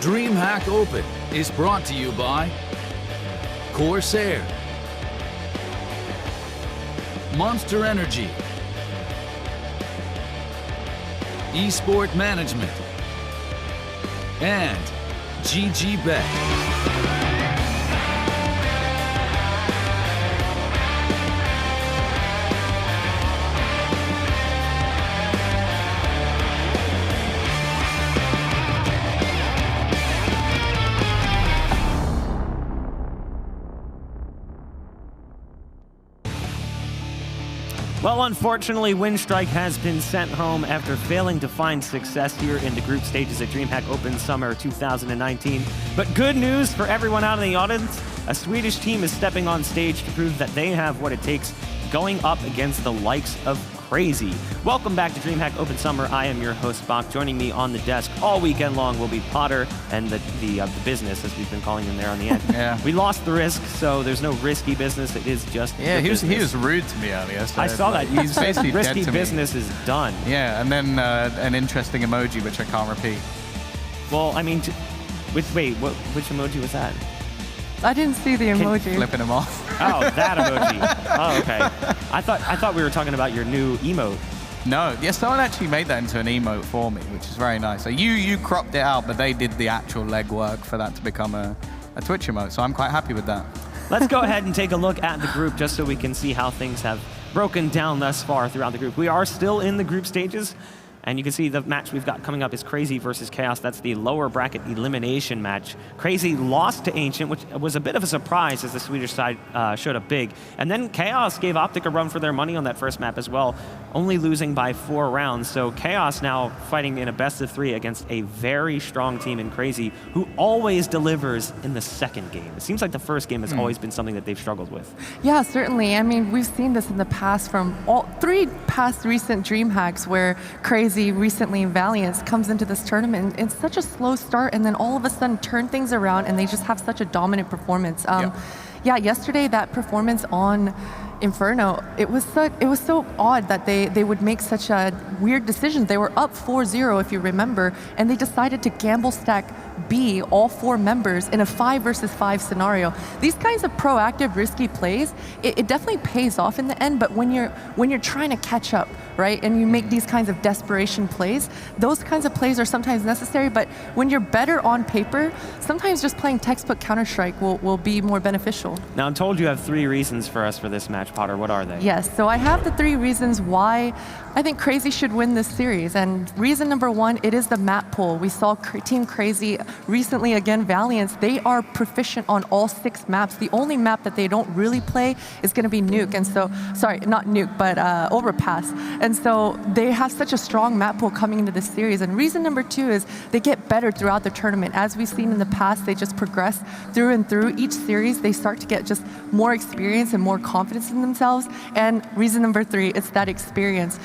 DreamHack Open is brought to you by Cr4zy, Monster Energy, Esport Management, and GG Bet. Well, unfortunately, Winstrike has been sent home after failing to find success here in the group stages at DreamHack Open Summer 2019. But good news for everyone out in the audience, a Swedish team is stepping on stage to prove that they have what it takes, going up against the likes of Cr4zy. Welcome back to DreamHack Open Summer. I am your host, Bach. Joining me on the desk all weekend long will be Potter and the business, as we've been calling him there on the end. Yeah. We lost the risk, so there's no risky business. It is just he was rude to me earlier. So I saw that. He's basically risky dead to business me. is done. Yeah, and then an interesting emoji, which I can't repeat. Well, I mean, which emoji was that? I didn't see the emoji. Flipping him off. Oh, that emoji. Oh, okay. I thought we were talking about your new emote. No, yeah, someone actually made that into an emote for me, which is very nice. So you cropped it out, but they did the actual legwork for that to become a Twitch emote, so I'm quite happy with that. Let's go ahead and take a look at the group just so we can see how things have broken down thus far throughout the group. We are still in the group stages, and you can see the match we've got coming up is Cr4zy versus Chaos. That's the lower bracket elimination match. Cr4zy lost to Ancient, which was a bit of a surprise as the Swedish side showed up big. And then Chaos gave Optic a run for their money on that first map as well, only losing by 4 rounds. So Chaos now fighting in a best-of-3 against a very strong team in Cr4zy, who always delivers in the second game. It seems like the first game has always been something that they've struggled with. Yeah, certainly. I mean, we've seen this in the past from all 3 past recent DreamHacks where Cr4zy recently in Valiance comes into this tournament. It's such a slow start, and then all of a sudden turn things around, and they just have such a dominant performance. Yeah, yesterday that performance on Inferno, it was so odd that they would make such a weird decision. They were up 4-0, if you remember, and they decided to gamble stack B, all 4 members, in a 5 versus 5 scenario. These kinds of proactive, risky plays, it definitely pays off in the end, but when you're trying to catch up, right, and you make these kinds of desperation plays, those kinds of plays are sometimes necessary, but when you're better on paper, sometimes just playing textbook Counter-Strike will be more beneficial. Now, I'm told you have 3 reasons for us for this match, Potter. What are they? Yes, so I have the 3 reasons why I think Cr4zy should win this series. And reason number 1, it is the map pool. We saw Team Cr4zy recently, again, Valiance. They are proficient on all 6 maps. The only map that they don't really play is going to be Nuke. And so, sorry, not Nuke, but Overpass. And so they have such a strong map pool coming into this series. And reason number 2 is they get better throughout the tournament. As we've seen in the past, they just progress through and through. Each series, they start to get just more experience and more confidence in themselves. And reason number 3, it's that experience.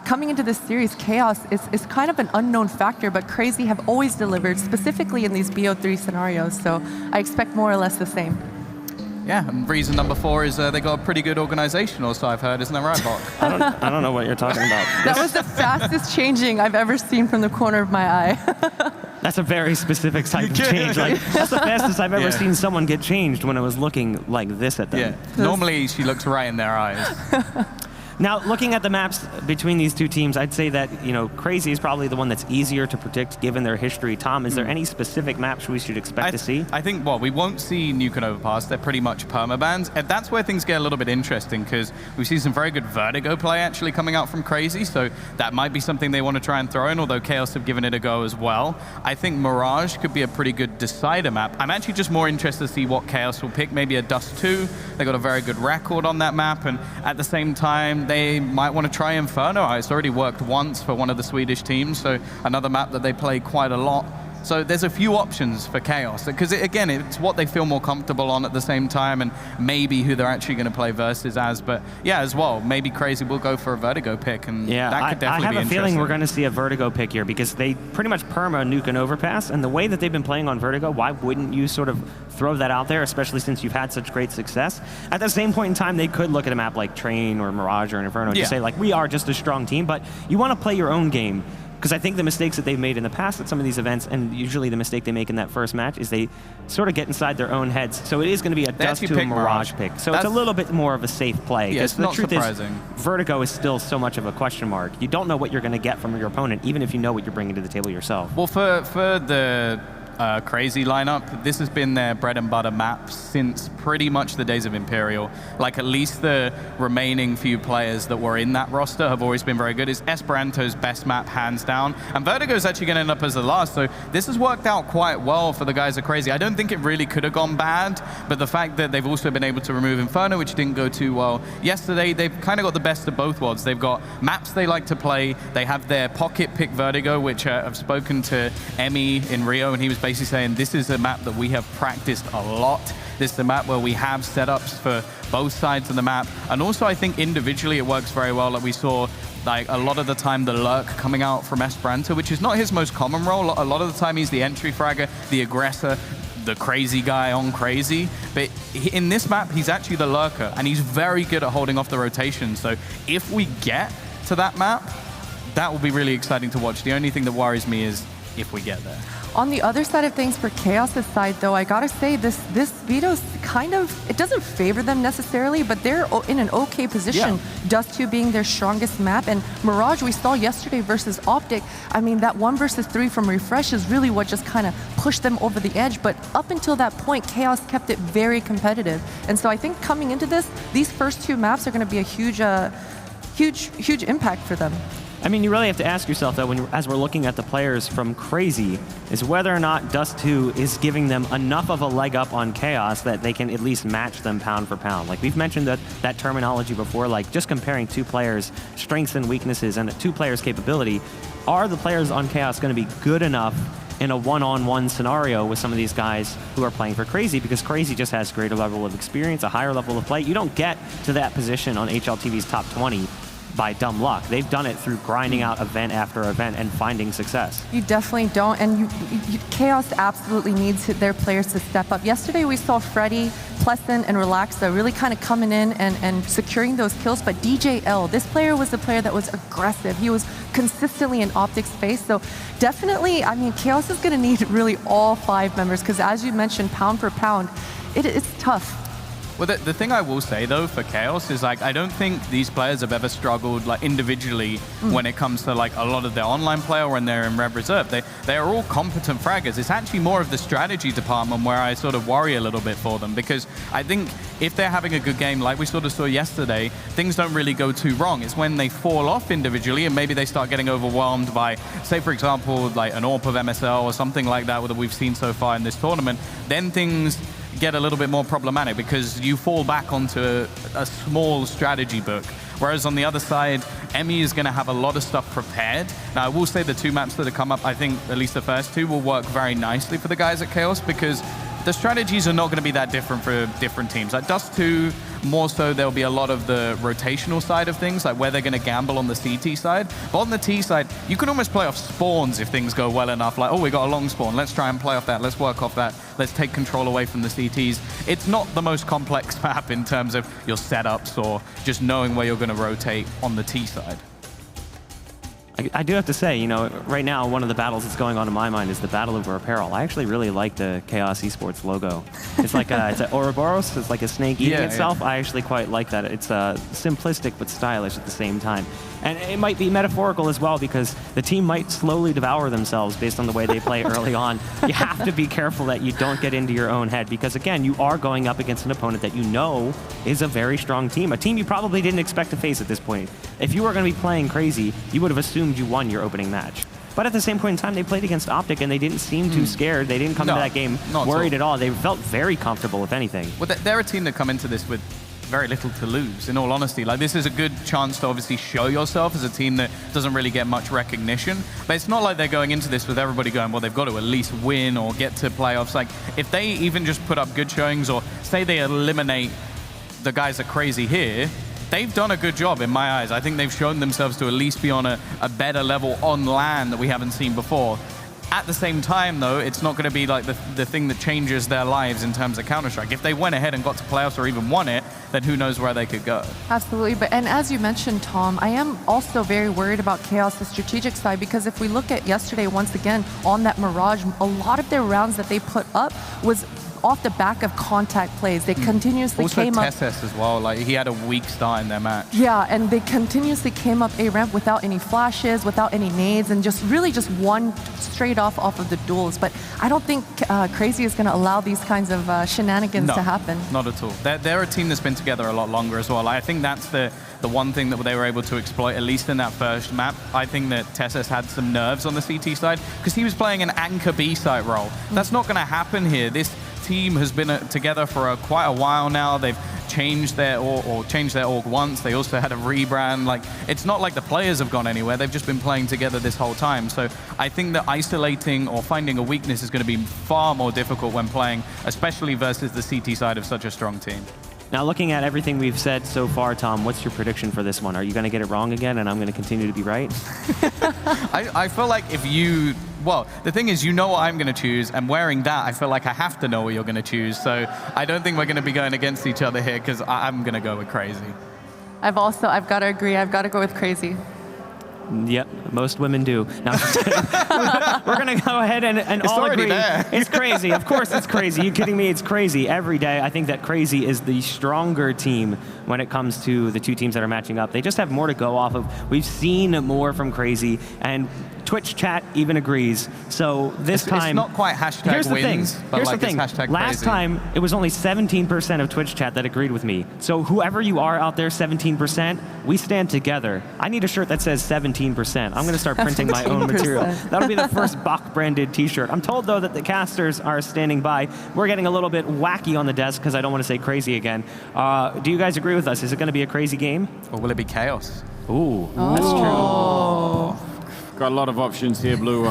Coming into this series, Chaos is kind of an unknown factor, but Cr4zy have always delivered, specifically in these BO3 scenarios. So I expect more or less the same. Yeah, and reason number 4 is they got a pretty good organization also, I've heard. Isn't that right, Bach? I don't know what you're talking about. That was the fastest changing I've ever seen from the corner of my eye. That's a very specific type of change. Like, that's the fastest I've ever seen someone get changed when it was looking like this at them. Yeah. Normally, she looks right in their eyes. Now, looking at the maps between these 2 teams, I'd say that Cr4zy is probably the one that's easier to predict given their history. Tom, is there any specific maps we should expect to see? I think, well, we won't see Nuke and Overpass. They're pretty much permabans. And that's where things get a little bit interesting, because we see some very good Vertigo play actually coming out from Cr4zy, so that might be something they want to try and throw in, although Chaos have given it a go as well. I think Mirage could be a pretty good decider map. I'm actually just more interested to see what Chaos will pick, maybe a Dust 2. They got a very good record on that map, and at the same time, they might want to try Inferno. It's already worked once for one of the Swedish teams, so another map that they play quite a lot. So there's a few options for Chaos, because again, it's what they feel more comfortable on at the same time, and maybe who they're actually going to play versus as. But yeah, as well, maybe Cr4zy will go for a Vertigo pick, and that could definitely be I have a feeling we're going interesting. to see a Vertigo pick here, because they pretty much perma Nuke and Overpass, and the way that they've been playing on Vertigo, why wouldn't you sort of throw that out there, especially since you've had such great success? At the same point in time, they could look at a map like Train or Mirage or Inferno and just say, like, we are just a strong team, but you want to play your own game. Because I think the mistakes that they've made in the past at some of these events, and usually the mistake they make in that first match, is they sort of get inside their own heads. So it is going to be a Dust to a Mirage pick. So it's a little bit more of a safe play. Yeah, it's the not truth surprising. Is, Vertigo is still so much of a question mark. You don't know what you're going to get from your opponent, even if you know what you're bringing to the table yourself. Well, for the Cr4zy lineup, this has been their bread and butter map since pretty much the days of Imperial. Like, at least the remaining few players that were in that roster have always been very good. It's Esperanto's best map, hands down. And Vertigo's actually going to end up as the last, so this has worked out quite well for the guys at Cr4zy. I don't think it really could have gone bad, but the fact that they've also been able to remove Inferno, which didn't go too well yesterday, they've kind of got the best of both worlds. They've got maps they like to play. They have their pocket pick Vertigo, which I've spoken to Emmy in Rio, and he was basically saying this is a map that we have practiced a lot. This is a map where we have setups for both sides of the map. And also, I think individually it works very well. Like, we saw like a lot of the time the lurk coming out from Esperanto, which is not his most common role. A lot of the time he's the entry fragger, the aggressor, the crazy guy on Cr4zy. But in this map, he's actually the lurker, and he's very good at holding off the rotation. So if we get to that map, that will be really exciting to watch. The only thing that worries me is if we get there. On the other side of things, for Chaos's side, though, I gotta say this Veto's kind of, it doesn't favor them necessarily, but they're in an okay position. Yeah. Dust 2 being their strongest map, and Mirage we saw yesterday versus Optic. I mean, that 1 versus 3 from Refresh is really what just kind of pushed them over the edge. But up until that point, Chaos kept it very competitive, and so I think coming into this, these first 2 maps are going to be a huge impact for them. I mean, you really have to ask yourself, though, as we're looking at the players from Cr4zy, is whether or not Dust 2 is giving them enough of a leg up on Chaos that they can at least match them pound for pound. Like, we've mentioned that terminology before, like just comparing 2 players' strengths and weaknesses and 2 players' capability. Are the players on Chaos going to be good enough in a one-on-one scenario with some of these guys who are playing for Cr4zy? Because Cr4zy just has greater level of experience, a higher level of play. You don't get to that position on HLTV's top 20 by dumb luck. They've done it through grinding out event after event and finding success. You definitely don't, and Chaos absolutely needs their players to step up. Yesterday we saw Freddy, Pleasant, and Relaxa really kind of coming in and securing those kills, but DJL, this player was the player that was aggressive. He was consistently in Optic's face, so definitely, I mean, Chaos is going to need really all 5 members, because as you mentioned, pound for pound, it's tough. Well, the thing I will say, though, for Chaos is, like, I don't think these players have ever struggled, like, individually when it comes to, like, a lot of their online play or when they're in Rev Reserve. They are all competent fraggers. It's actually more of the strategy department where I sort of worry a little bit for them, because I think if they're having a good game, like we sort of saw yesterday, things don't really go too wrong. It's when they fall off individually and maybe they start getting overwhelmed by, say, for example, like an AWP of MSL or something like that we've seen so far in this tournament, then things get a little bit more problematic because you fall back onto a small strategy book. Whereas on the other side, Emmy is going to have a lot of stuff prepared. Now, I will say the 2 maps that have come up, I think at least the first 2 will work very nicely for the guys at Chaos, because the strategies are not going to be that different for different teams. Like Dust 2, more so there'll be a lot of the rotational side of things, like where they're going to gamble on the CT side. But on the T side, you can almost play off spawns if things go well enough. Like, oh, we got a long spawn. Let's try and play off that. Let's work off that. Let's take control away from the CTs. It's not the most complex map in terms of your setups or just knowing where you're going to rotate on the T side. I do have to say, you know, right now, one of the battles that's going on in my mind is the battle over apparel. I actually really like the Chaos Esports logo. It's like it's an Ouroboros. It's like a snake eating itself. Yeah. I actually quite like that. It's simplistic but stylish at the same time. And it might be metaphorical as well, because the team might slowly devour themselves based on the way they play early on. You have to be careful that you don't get into your own head, because, again, you are going up against an opponent that you know is a very strong team, a team you probably didn't expect to face at this point. If you were going to be playing Cr4zy, you would have assumed you won your opening match. But at the same point in time, they played against Optic, and they didn't seem too scared. They didn't come into that game worried at all. They felt very comfortable, if anything. Well, they're a team that come into this with very little to lose, in all honesty. Like, this is a good chance to obviously show yourself as a team that doesn't really get much recognition. But it's not like they're going into this with everybody going, well, they've got to at least win or get to playoffs. Like, if they even just put up good showings, or say they eliminate the guys at Cr4zy here, they've done a good job in my eyes. I think they've shown themselves to at least be on a better level on LAN that we haven't seen before. At the same time, though, it's not going to be like the thing that changes their lives in terms of Counter-Strike. If they went ahead and got to playoffs or even won it, then who knows where they could go. Absolutely, and as you mentioned, Tom, I am also very worried about Chaos' strategic side, because if we look at yesterday, once again, on that Mirage, a lot of their rounds that they put up was off the back of contact plays. They continuously came up. Also TeSeS as well, like he had a weak start in their match. Yeah, and they continuously came up A ramp without any flashes, without any nades, and just really just won straight off of the duels. But I don't think Cr4zy is going to allow these kinds of shenanigans to happen. Not at all. They're a team that's been together a lot longer as well. I think that's the one thing that they were able to exploit, at least in that first map. I think that TeSeS had some nerves on the CT side because he was playing an anchor B site role. That's not going to happen here. This team has been together for quite a while now. They've changed their org once. They also had a rebrand. Like, it's not like the players have gone anywhere. They've just been playing together this whole time. So I think that isolating or finding a weakness is going to be far more difficult when playing, especially versus the CT side of such a strong team. Now, looking at everything we've said so far, Tom, what's your prediction for this one? Are you going to get it wrong again, and I'm going to continue to be right? I feel like if you... Well, the thing is, you know what I'm going to choose, and wearing that, I feel like I have to know what you're going to choose. So I don't think we're going to be going against each other here, because I'm going to go with Cr4zy. I've got to agree. I've got to go with Cr4zy. Yep, most women do. No, we're going to go ahead and all agree. There. It's Cr4zy. Of course it's Cr4zy. You kidding me? It's Cr4zy every day. I think that Cr4zy is the stronger team when it comes to the two teams that are matching up. They just have more to go off of. We've seen more from Cr4zy, and Twitch chat even agrees. So this time... It's not quite hashtag here's the wins, thing. but Here's like the thing. it's hashtag Last Cr4zy. time, it was only 17% of Twitch chat that agreed with me. So whoever you are out there, 17%, we stand together. I need a shirt that says 17%. I'm going to start printing my own material. That'll be the first Bach-branded t-shirt. I'm told, though, that the casters are standing by. We're getting a little bit wacky on the desk because I don't want to say Cr4zy again. Do you guys agree with us? Is it going to be a crazy game? Or will it be chaos? Ooh, that's true. Got a lot of options here, Blue.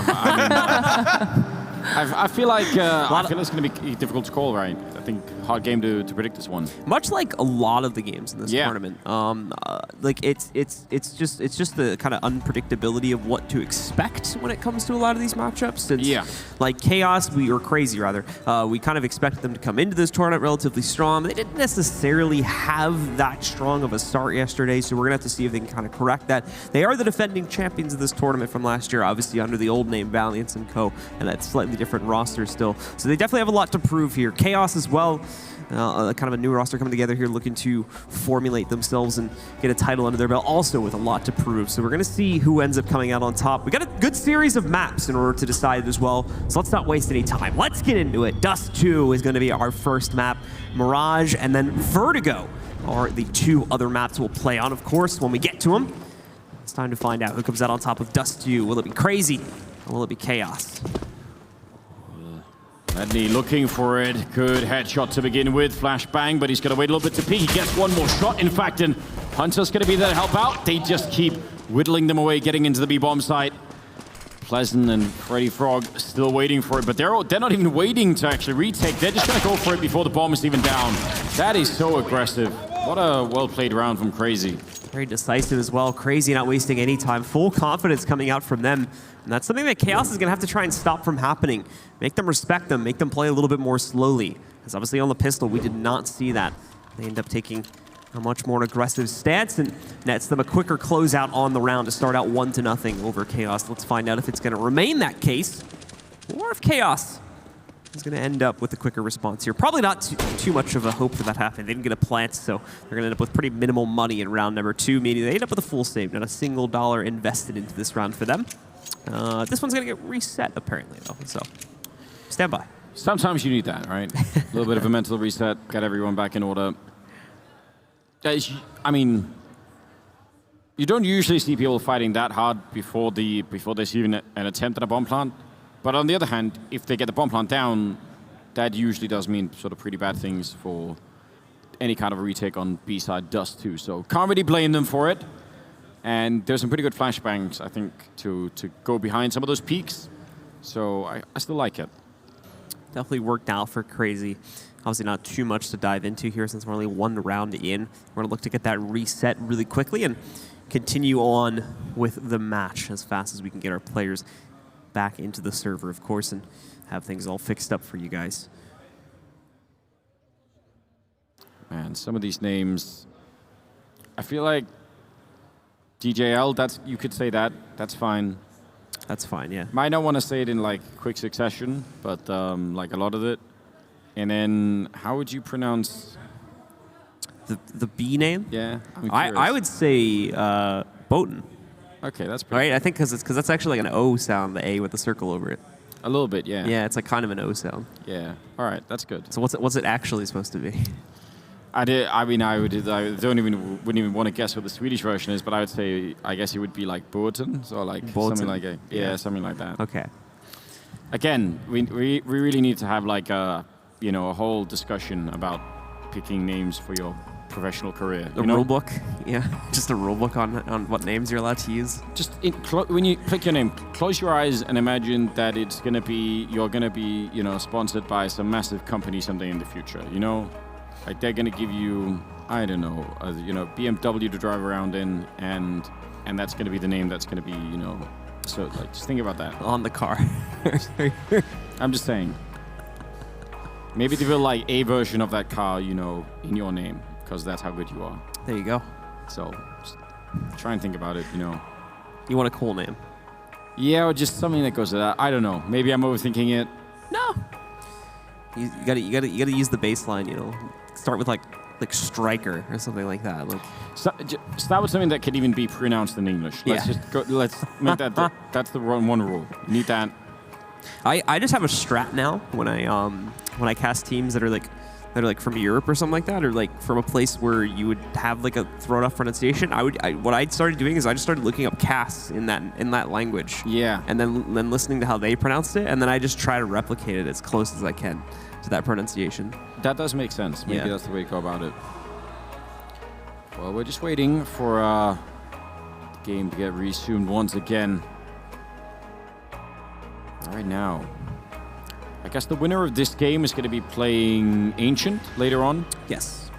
I feel like it's going to be difficult to call, right? I think hard game to predict this one. Much like a lot of the games in this tournament, like it's just the kind of unpredictability of what to expect when it comes to a lot of these matchups. Since, like Chaos, or Cr4zy rather, we kind of expected them to come into this tournament relatively strong. They didn't necessarily have that strong of a start yesterday, so we're gonna have to see if they can kind of correct that. They are the defending champions of this tournament from last year, obviously under the old name Valiance and Co, and that's slightly different roster still. So they definitely have a lot to prove here. Chaos as well, kind of a new roster coming together here, looking to formulate themselves and get a title under their belt, also with a lot to prove. So we're going to see who ends up coming out on top. We got a good series of maps in order to decide as well, so let's not waste any time. Let's get into it. Dust 2 is going to be our first map. Mirage and then Vertigo are the two other maps we'll play on, of course, when we get to them. It's time to find out who comes out on top of Dust 2. Will it be Cr4zy or will it be Chaos? Medley looking for it. Good headshot to begin with. Flashbang, but he's going to wait a little bit to peek. He gets one more shot, in fact, and Hunter's going to be there to help out. They just keep whittling them away, getting into the B-bomb site. Pleasant and Freddy Frog still waiting for it, but they're not even waiting to actually retake. They're just going to go for it before the bomb is even down. That is so aggressive. What a well-played round from Cr4zy. Very decisive as well. Cr4zy not wasting any time. Full confidence coming out from them. And that's something that Chaos is going to have to try and stop from happening. Make them respect them. Make them play a little bit more slowly. Because obviously on the pistol, we did not see that. They end up taking a much more aggressive stance and nets them a quicker closeout on the round to start out 1-0 over Chaos. Let's find out if it's going to remain that case or if Chaos is going to end up with a quicker response here. Probably not too much of a hope for that happening. They didn't get a plant, so they're going to end up with pretty minimal money in round number 2, meaning they end up with a full save. Not a single dollar invested into this round for them. This one's going to get reset, apparently, though, so stand by. Sometimes you need that, right? A little bit of a mental reset, get everyone back in order. I mean, you don't usually see people fighting that hard before there's even an attempt at a bomb plant. But on the other hand, if they get the bomb plant down, that usually does mean sort of pretty bad things for any kind of a retake on B-side Dust 2. So can't really blame them for it. And there's some pretty good flashbangs, I think, to go behind some of those peaks. So I still like it. Definitely worked out for Cr4zy. Obviously not too much to dive into here since we're only one round in. We're going to look to get that reset really quickly and continue on with the match as fast as we can get our players back into the server, of course, and have things all fixed up for you guys. Man, some of these names, I feel like DJL, you could say that. That's fine. That's fine, yeah. Might not want to say it in like quick succession, but like a lot of it. And then, how would you pronounce the B name? Yeah, I would say Botan. Okay, that's pretty. Right, I think because that's actually like an O sound, the A with the circle over it. A little bit, yeah. Yeah, it's like kind of an O sound. Yeah. All right, that's good. So what's it actually supposed to be? I wouldn't even want to guess what the Swedish version is, but I would say, I guess it would be like Botan, so like something like something like that. Okay. Again, we really need to have like a whole discussion about picking names for your professional career. A rule book, yeah, just a rule book on what names you're allowed to use. Just when you click your name, close your eyes and imagine that you're gonna be sponsored by some massive company someday in the future. Like they're gonna give you, I don't know, BMW to drive around in, and that's gonna be the name that's gonna be, so like just think about that. On the car. I'm just saying. Maybe they will like a version of that car, in your name, because that's how good you are. There you go. So just try and think about it, You want a cool name? Yeah, or just something that goes with that. I don't know. Maybe I'm overthinking it. No. You gotta use the baseline, Start with like Striker or something like that. Like start with something that can even be pronounced in English. Let's make that that's the one rule. You need that. I just have a strat now when I cast teams that are like from Europe or something like that, or like from a place where you would have like a thrown off pronunciation. What I started doing is I just started looking up casts in that language. Yeah. And then listening to how they pronounced it, and then I just try to replicate it as close as I can to that pronunciation. That does make sense. Maybe that's the way to go about it. Well, we're just waiting for the game to get resumed once again. All right, now. I guess the winner of this game is going to be playing Ancient later on. Yes.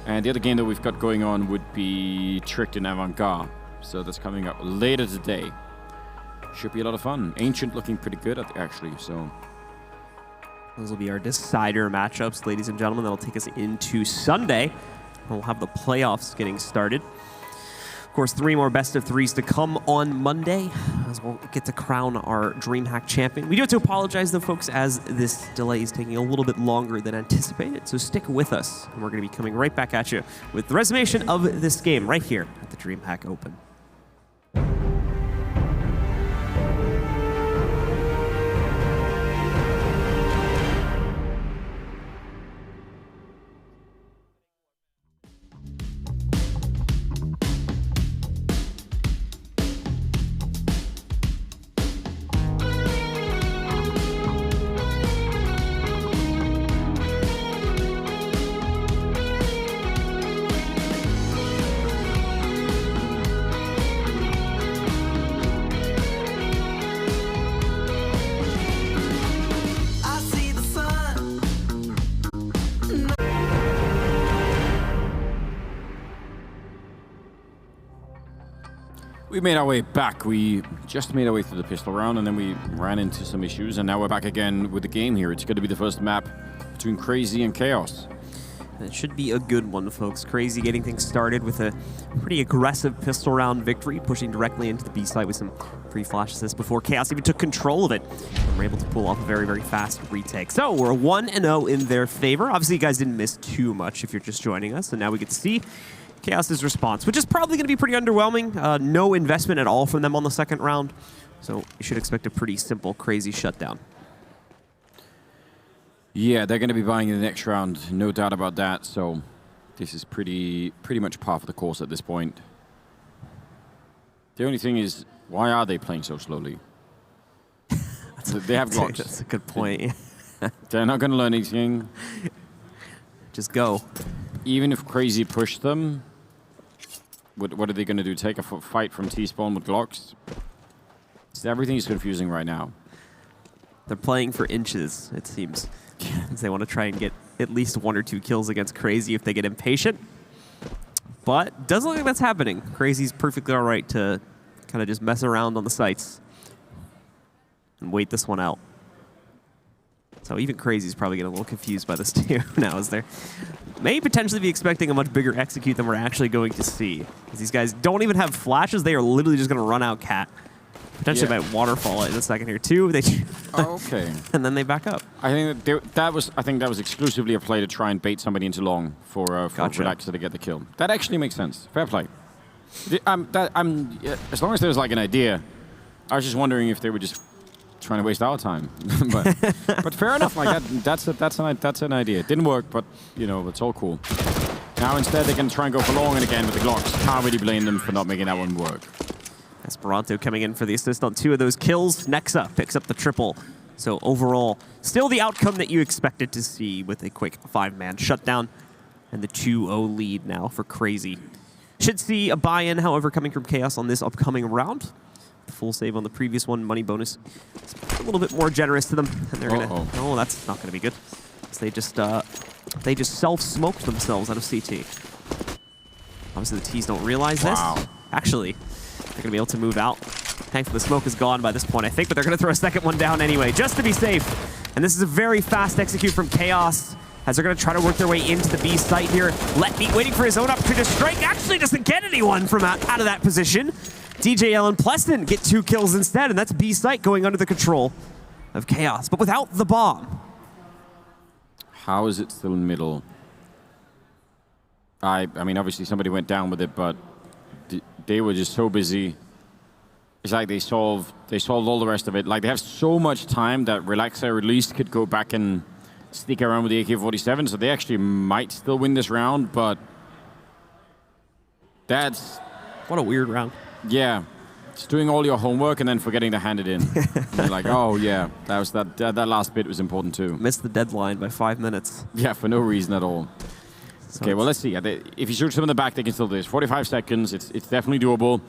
And the other game that we've got going on would be Tricked and Avant-Garde. So that's coming up later today. Should be a lot of fun. Ancient looking pretty good, actually, so... Those will be our decider matchups, ladies and gentlemen. That'll take us into Sunday. We'll have the playoffs getting started. Of course, 3 more best of 3s to come on Monday, as we'll get to crown our DreamHack champion. We do have to apologize, though, folks, as this delay is taking a little bit longer than anticipated. So stick with us, and we're going to be coming right back at you with the resummation of this game right here at the DreamHack Open. We made our way back. We just made our way through the pistol round, and then we ran into some issues, and now we're back again with the game here. It's going to be the first map between Cr4zy and Chaos. It should be a good one, folks. Cr4zy getting things started with a pretty aggressive pistol round victory, pushing directly into the B side with some pre-flash assists before Chaos even took control of it. And were able to pull off a very, very fast retake. So we're 1-0 in their favor. Obviously, you guys didn't miss too much if you're just joining us, and now we get to see Chaos's response, which is probably going to be pretty underwhelming. No investment at all from them on the second round. So you should expect a pretty simple, Cr4zy shutdown. Yeah, they're going to be buying in the next round, no doubt about that. So this is pretty much par for the course at this point. The only thing is, why are they playing so slowly? They have Glocks. That's a good point. They're not going to learn anything. Just go. Even if Cr4zy pushed them, what are they going to do? Take a fight from T-Spawn with Glocks? So everything is confusing right now. They're playing for inches, it seems. They want to try and get at least 1 or 2 kills against Cr4zy if they get impatient. But doesn't look like that's happening. Cr4zy's perfectly all right to kind of just mess around on the sites and wait this one out. So even Cr4zy's probably getting a little confused by this too now, as they're may potentially be expecting a much bigger execute than we're actually going to see. Because these guys don't even have flashes. They are literally just going to run out Cat. Potentially might waterfall it in a second here too. They okay. And then they back up. I think that was exclusively a play to try and bait somebody into long for Relaxer to get the kill. That actually makes sense. Fair play. As long as there's like an idea. I was just wondering if they were just trying to waste our time. but fair enough. Like that's an idea. It didn't work, but you know it's all cool. Now instead they can try and go for long, and again with the Glocks, can't really blame them for not making that one work. Esperanto coming in for the assist on 2 of those kills. Nexa picks up the triple. So overall, still the outcome that you expected to see with a quick 5-man shutdown and the 2-0 lead now for Cr4zy. Should see a buy-in, however, coming from Chaos on this upcoming round. The full save on the previous one, money bonus. It's a little bit more generous to them, and they're gonna. Oh, that's not gonna be good. So they just self-smoked themselves out of CT. Obviously, the T's don't realize this. Actually, they're going to be able to move out. Thankfully, the smoke is gone by this point, I think, but they're going to throw a second one down anyway, just to be safe. And this is a very fast execute from Chaos, as they're going to try to work their way into the B site here. Letme waiting for his own opportunity to strike. Actually doesn't get anyone from out of that position. DJL and Pleston get 2 kills instead, and that's B site going under the control of Chaos, but without the bomb. How is it still in middle? I mean, obviously somebody went down with it, but they were just so busy. It's like they solved all the rest of it. Like they have so much time that Relaxer at least could go back and sneak around with the AK-47, so they actually might still win this round, but that's... What a weird round. Yeah. It's doing all your homework and then forgetting to hand it in. You're like, oh yeah, that last bit was important too. Missed the deadline by 5 minutes. Yeah, for no reason at all. Okay, well, let's see. If he shoots him in the back, they can still do this. 45 seconds. It's definitely doable.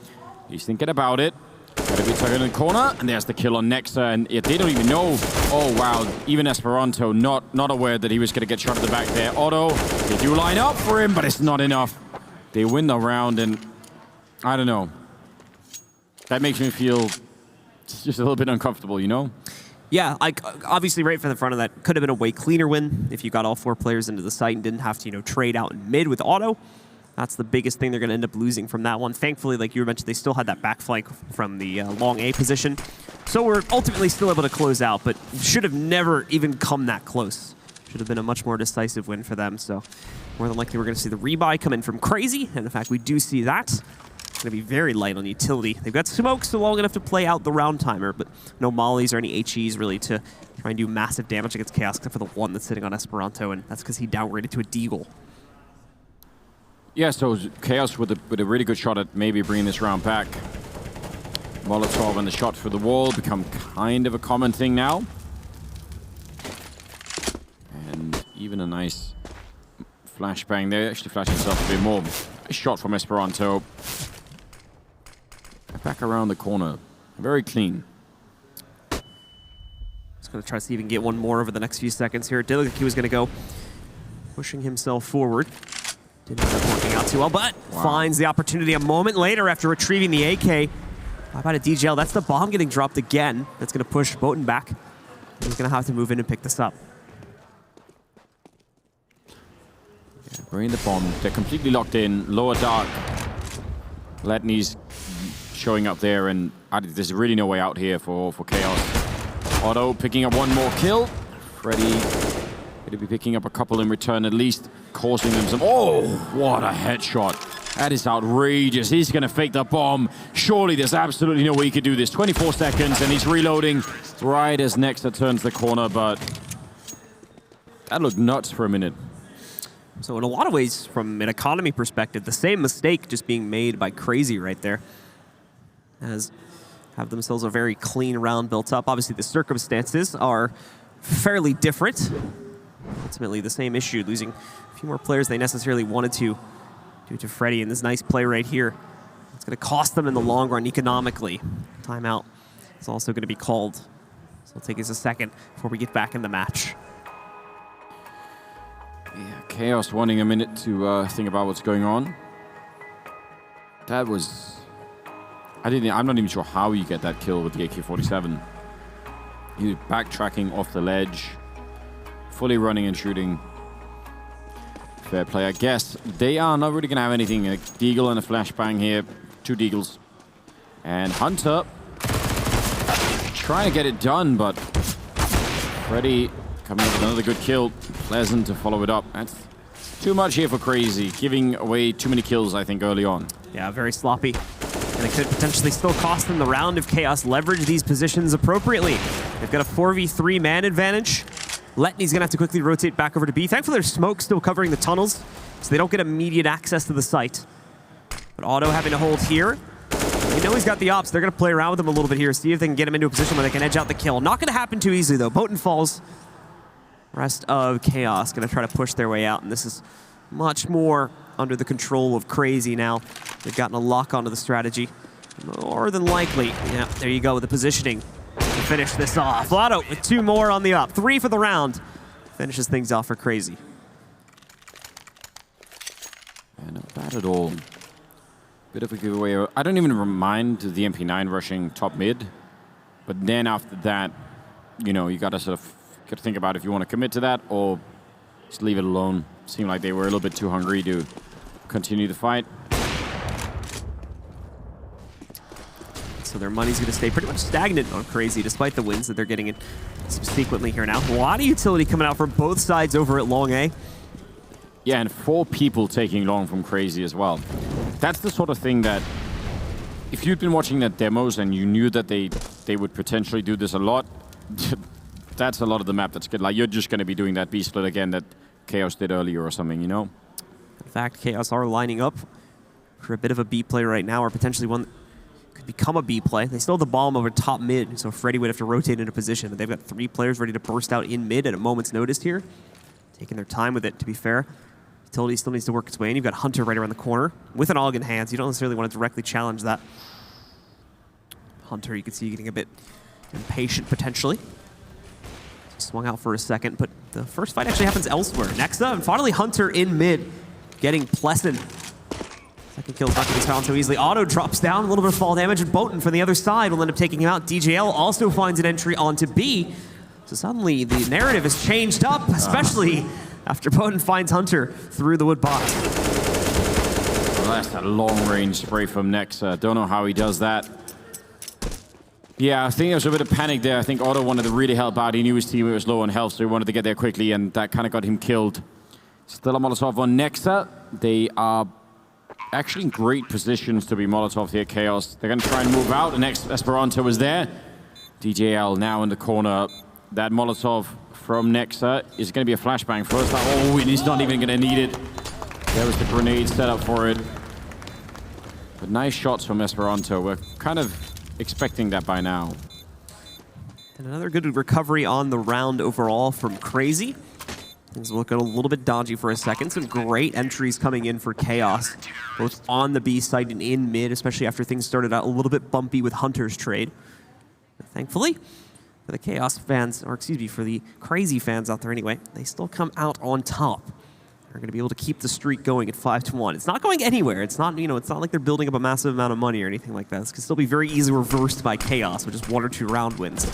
He's thinking about it. Got to be tugged in the corner, and there's the kill on Nexa. And they don't even know. Oh, wow. Even Esperanto not aware that he was going to get shot at the back there. Otto, they do line up for him, but it's not enough. They win the round, and I don't know. That makes me feel just a little bit uncomfortable, you know? Yeah, obviously right from the front of that, could have been a way cleaner win if you got all 4 players into the site and didn't have to, trade out in mid with Otto. That's the biggest thing they're going to end up losing from that one. Thankfully, like you mentioned, they still had that back flank from the long A position. So we're ultimately still able to close out, but should have never even come that close. Should have been a much more decisive win for them. So more than likely, we're going to see the rebuy come in from Cr4zy. And in fact, we do see that. It's going to be very light on utility. They've got smoke so long enough to play out the round timer, but no mollies or any HEs really to try and do massive damage against Chaos, except for the one that's sitting on Esperanto, and that's because he downgraded to a Deagle. Yeah, so Chaos with a really good shot at maybe bringing this round back. Molotov and the shot for the wall become kind of a common thing now. And even a nice flashbang there. Actually flashed himself a bit more. A shot from Esperanto. Back around the corner. Very clean. Just going to try to see if he can get one more over the next few seconds here. It did look like he was going to go pushing himself forward. Didn't end up working out too well, but finds the opportunity a moment later after retrieving the AK. How about a DJL? That's the bomb getting dropped again. That's going to push Boten back. He's going to have to move in and pick this up. Yeah, bring the bomb. They're completely locked in. Lower dark. Letme's showing up there, and there's really no way out here for Chaos. Otto picking up one more kill. Freddy going to be picking up a couple in return, at least causing them some... Oh, what a headshot. That is outrageous. He's going to fake the bomb. Surely there's absolutely no way he could do this. 24 seconds, and he's reloading right as Nexa turns the corner, but that looked nuts for a minute. So in a lot of ways, from an economy perspective, the same mistake just being made by Cr4zy right there. As have themselves a very clean round built up. Obviously, the circumstances are fairly different. Ultimately, the same issue, losing a few more players they necessarily wanted to due to Freddy, and this nice play right here. It's going to cost them in the long run economically. Timeout is also going to be called. So it'll take us a second before we get back in the match. Yeah, Chaos wanting a minute to think about what's going on. That was... I'm not even sure how you get that kill with the AK-47. He was backtracking off the ledge. fully running and shooting. Fair play, I guess. They are not really going to have anything. A deagle and a flashbang here. 2 deagles. And Hunter trying to get it done, but Freddy coming up with another good kill. Pleasant to follow it up. That's too much here for Cr4zy. Giving away too many kills, I think, early on. Yeah, very sloppy. And it could potentially still cost them the round if Chaos leverage these positions appropriately. They've got a 4v3 man advantage. Letney's going to have to quickly rotate back over to B. Thankfully, there's smoke still covering the tunnels, so they don't get immediate access to the site. But Otto having to hold here. They know he's got the ops. They're going to play around with him a little bit here, see if they can get him into a position where they can edge out the kill. Not going to happen too easily, though. Botan falls. Rest of Chaos going to try to push their way out, and this is much more under the control of Cr4zy now. They've gotten a lock onto the strategy. More than likely. Yeah, there you go with the positioning to finish this off. Otto with 2 more on the up. 3 for the round. Finishes things off for Cr4zy. Yeah, not bad at all. Bit of a giveaway. I don't even mind the MP9 rushing top mid. But then after that, you know, you gotta sort of think about if you want to commit to that or just leave it alone. Seemed like they were a little bit too hungry to continue the fight. So their money's going to stay pretty much stagnant on Cr4zy, despite the wins that they're getting in subsequently here now. A lot of utility coming out from both sides over at long A. Yeah, and 4 people taking long from Cr4zy as well. That's the sort of thing that, if you'd been watching the demos and you knew that they would potentially do this a lot, that's a lot of the map that's good. Like, you're just going to be doing that B split again that Chaos did earlier or something, you know? In fact, Chaos are lining up for a bit of a B play right now, or potentially one that could become a B play. They still have the bomb over top mid, so Freddy would have to rotate into position. But they've got 3 players ready to burst out in mid at a moment's notice here. Taking their time with it, to be fair. Utility still needs to work its way in. You've got Hunter right around the corner with an AUG in hands. You don't necessarily want to directly challenge that. Hunter, you can see getting a bit impatient potentially. Swung out for a second, but the first fight actually happens elsewhere. Nexa and finally Hunter in mid, getting Pleasant. Second kill's not going to be found so easily. Otto drops down, a little bit of fall damage, and Botan from the other side will end up taking him out. DJL also finds an entry onto B. So suddenly the narrative has changed up, especially after Botan finds Hunter through the wood box. Well, that's a long-range spray from Nexa. Don't know how he does that. Yeah, I think there was a bit of panic there. I think Otto wanted to really help out. He knew his teammate was low on health, so he wanted to get there quickly, and that kind of got him killed. Still a Molotov on Nexa. They are actually in great positions to be Molotov here, Chaos. They're going to try and move out. The next Esperanto was there. DJL now in the corner. That Molotov from Nexa is going to be a flashbang first. Oh, and he's not even going to need it. There was the grenade set up for it. But nice shots from Esperanto. We're kind of expecting that by now. And another good recovery on the round overall from Cr4zy. Things looking a little bit dodgy for a second. Some great entries coming in for Chaos, both on the B side and in mid, especially after things started out a little bit bumpy with Hunter's trade. But thankfully, for the Chaos fans, or excuse me, for the Cr4zy fans out there anyway, they still come out on top. They're going to be able to keep the streak going at 5-1. It's not going anywhere. It's not, you know, it's not like they're building up a massive amount of money or anything like that. This can still be very easily reversed by Chaos with just 1 or 2 round wins.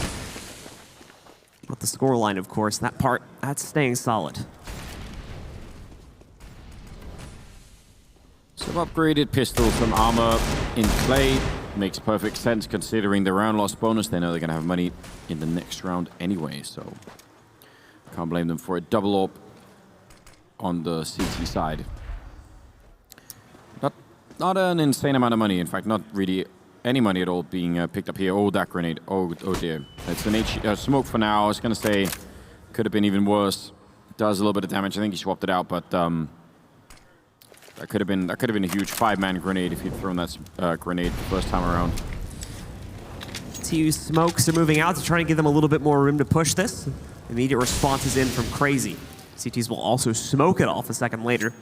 But the scoreline, of course, that part, that's staying solid. Some upgraded pistols from Armor in Clay. Makes perfect sense considering the round loss bonus. They know they're going to have money in the next round anyway, so can't blame them for a double AWP on the CT side. Not an insane amount of money. In fact, not really any money at all being picked up here. Oh, that grenade. Oh dear. It's an smoke for now. I was going to say could have been even worse. Does a little bit of damage. I think he swapped it out, but that could have been a huge 5-man grenade if he'd thrown that grenade the first time around. TU smokes are moving out to try and give them a little bit more room to push this. Immediate response is in from Cr4zy. CTs will also smoke it off a second later.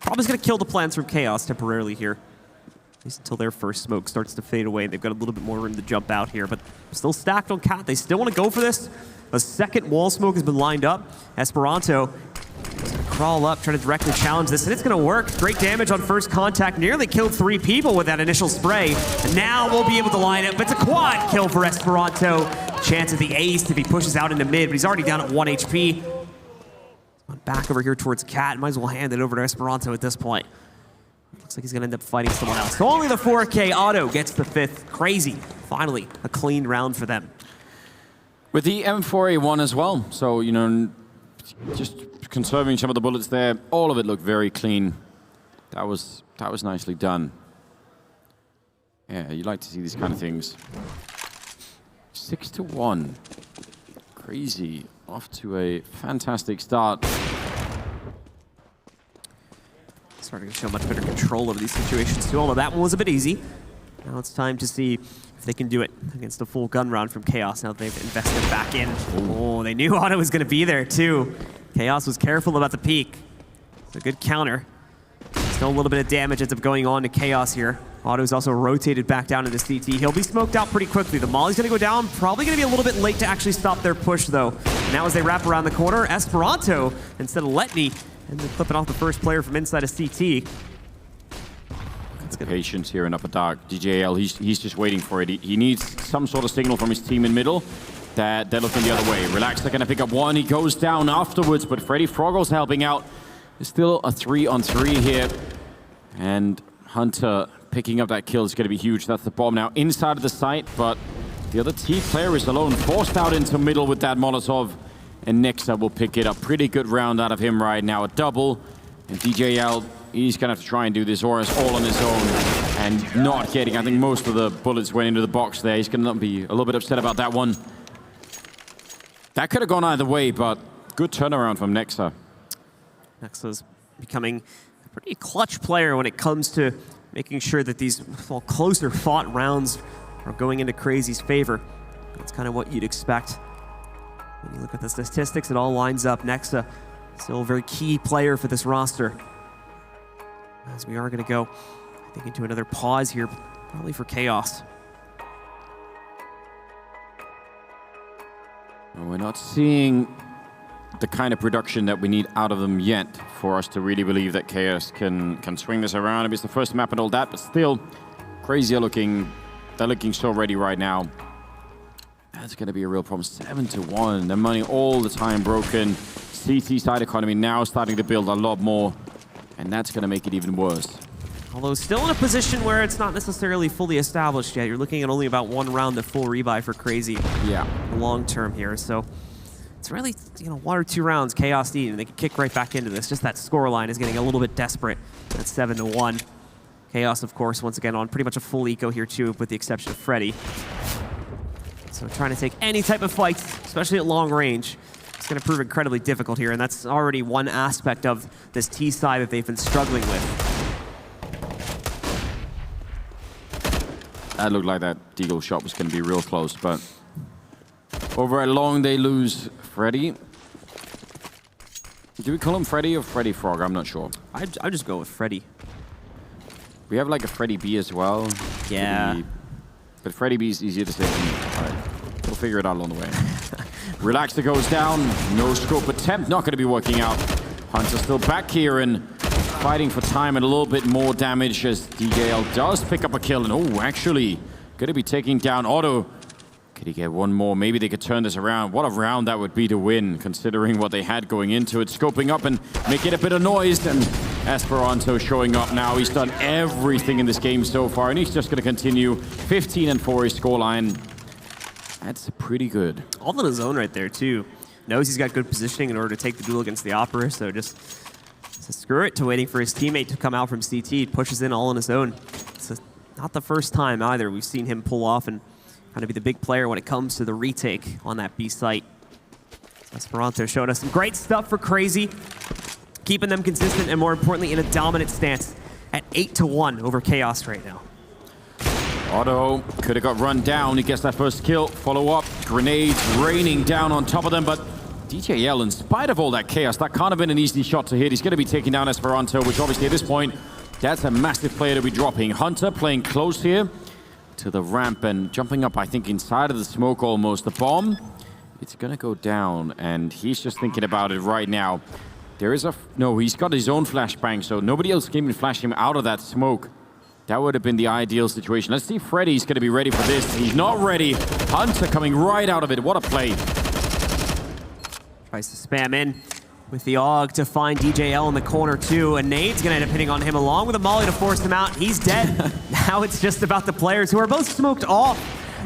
Probably going to kill the plans from Chaos temporarily here. At least until their first smoke starts to fade away. They've got a little bit more room to jump out here, but still stacked on Cat. They still want to go for this. A second wall smoke has been lined up. Esperanto is going to crawl up, try to directly challenge this, and it's going to work. Great damage on first contact. Nearly killed 3 people with that initial spray. And now we'll be able to line up. It's a quad kill for Esperanto. Chance of the ace if he pushes out into mid, but he's already down at 1 HP. Back over here towards Cat. Might as well hand it over to Esperanto at this point. Looks like he's going to end up fighting someone else. So only the 4K auto gets the 5th. Crazy. Finally, a clean round for them. With the M4A1 as well. So, you know, just conserving some of the bullets there. All of it looked very clean. That was nicely done. Yeah, you like to see these kind of things. 6-1. Crazy. Off to a fantastic start. Starting to show much better control over these situations too, although that one was a bit easy. Now it's time to see if they can do it against a full gun round from Chaos now that they've invested back in. Oh, they knew Otto was going to be there too. Chaos was careful about the peek. It's a good counter. Still a little bit of damage ends up going on to Chaos here. Otto's also rotated back down into CT. He'll be smoked out pretty quickly. The Molly's going to go down. Probably going to be a little bit late to actually stop their push, though. And now as they wrap around the corner, Esperanto, instead of Letney, ends up clipping off the first player from inside of CT. Patience here in upper dark. DJL, he's just waiting for it. He needs some sort of signal from his team in middle that they're looking the other way. Relax, they're going to pick up one. He goes down afterwards, but Freddy Frogle's helping out. There's still a 3-on-3 here. And Hunter picking up that kill is going to be huge. That's the bomb now inside of the site, but the other T player is alone, forced out into middle with that Molotov. And Nexa will pick it up. Pretty good round out of him right now. A double. And DJL, he's going to have to try and do this Horus all on his own. And not getting, I think most of the bullets went into the box there. He's going to be a little bit upset about that one. That could have gone either way, but good turnaround from Nexa. Nexa's becoming a pretty clutch player when it comes to making sure that these closer fought rounds are going into Cr4zy's favor. That's kind of what you'd expect. When you look at the statistics, it all lines up. Nexa, still a very key player for this roster. As we are going to go, I think, into another pause here, probably for Chaos. We're not seeing the kind of production that we need out of them yet for us to really believe that Chaos can swing this around. It's the first map and all that, but still, Cr4zy are looking, they're looking so ready right now. That's going to be a real problem. 7-1. Their money all the time broken. CT side economy now starting to build a lot more, and that's going to make it even worse. Although still in a position where it's not necessarily fully established yet. You're looking at only about one round of full rebuy for Cr4zy. Yeah. Long term here, so it's really, you know, 1 or 2 rounds Chaos need, and they can kick right back into this. Just that scoreline is getting a little bit desperate. That's 7-1. Chaos, of course, once again on pretty much a full eco here too, with the exception of Freddy. So trying to take any type of fights, especially at long range, it's going to prove incredibly difficult here, and that's already one aspect of this T side that they've been struggling with. That looked like that Deagle shot was going to be real close, but over at long they lose Freddy. Do we call him Freddy or Freddy Frog? I'm not sure. I just go with Freddy. We have like a Freddy B as well. Yeah. But Freddy B is easier to say. All right, we'll figure it out along the way. Relaxer goes down. No scope attempt, not going to be working out. Hunter still back here and fighting for time and a little bit more damage as DJL does pick up a kill. And oh, actually, going to be taking down Otto. Could he get one more? Maybe they could turn this around. What a round that would be to win, considering what they had going into it. Scoping up and making a bit of noise. And Esperanto showing up now. He's done everything in this game so far, and he's just going to continue. 15-4 his scoreline. That's pretty good. All in his own right there, too. Knows he's got good positioning in order to take the duel against the Opera, so just screw it to waiting for his teammate to come out from CT. He pushes in all on his own. It's not the first time either we've seen him pull off and kind of be the big player when it comes to the retake on that B site. Esperanto showing us some great stuff for Cr4zy, keeping them consistent and more importantly in a dominant stance at 8-1 over Chaos right now. Otto could have got run down. He gets that first kill. Follow up. Grenades raining down on top of them, but DJL, in spite of all that chaos, that can't have been an easy shot to hit. He's going to be taking down Esperanto, which obviously at this point, that's a massive player to be dropping. Hunter playing close here to the ramp and jumping up, I think, inside of the smoke almost. The bomb, it's going to go down, and he's just thinking about it right now. There is no, he's got his own flashbang, so nobody else can even flash him out of that smoke. That would have been the ideal situation. Let's see if Freddy's going to be ready for this. He's not ready. Hunter coming right out of it. What a play. Tries to spam in. with the AUG to find DJL in the corner too, and Nade's gonna end up hitting on him along with a molly to force him out. He's dead. Now it's just about the players who are both smoked off.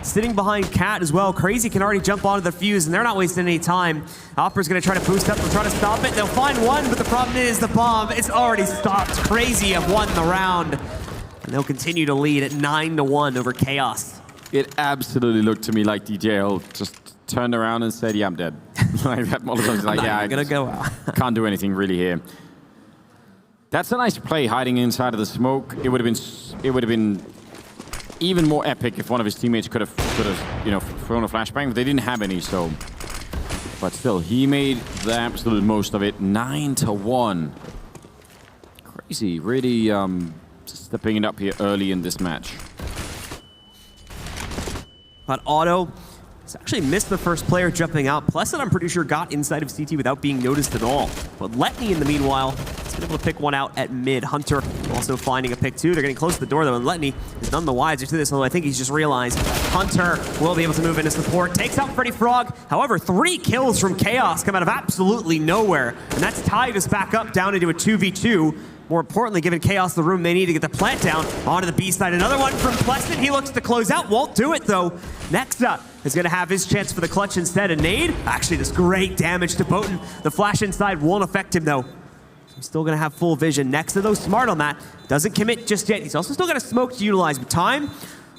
Sitting behind Cat as well. Cr4zy can already jump onto the fuse, and they're not wasting any time. Opera's gonna try to boost up, they'll try to stop it. They'll find one, but the problem is the bomb is already stopped. Cr4zy have won the round, and they'll continue to lead at 9-1 over Chaos. It absolutely looked to me like DJL just turned around and said, yeah, I'm dead. Like that Molotov's like, yeah, I'm gonna go out. Can't do anything really here. That's a nice play, hiding inside of the smoke. It would have been even more epic if one of his teammates could have, you know, thrown a flashbang, but they didn't have any, so. But still, he made the absolute most of it. 9-1. Cr4zy, really stepping it up here early in this match. But Otto has actually missed the first player jumping out. Plesset, I'm pretty sure, got inside of CT without being noticed at all. But Letney, in the meanwhile, has been able to pick one out at mid. Hunter also finding a pick too. They're getting close to the door though, and Letney is none the wiser to this, although I think he's just realized Hunter will be able to move into support. Takes out Freddy Frog. However, 3 kills from Chaos come out of absolutely nowhere, and that's tied us back up down into a 2v2. More importantly, giving Chaos the room they need to get the plant down onto the B side. Another one from Pleston. He looks to close out. Won't do it, though. Next up is going to have his chance for the clutch instead. A nade actually does great damage to Boten. The flash inside won't affect him, though. He's still going to have full vision. Next to those Smartomat. Doesn't commit just yet. He's also still got a smoke to utilize, but time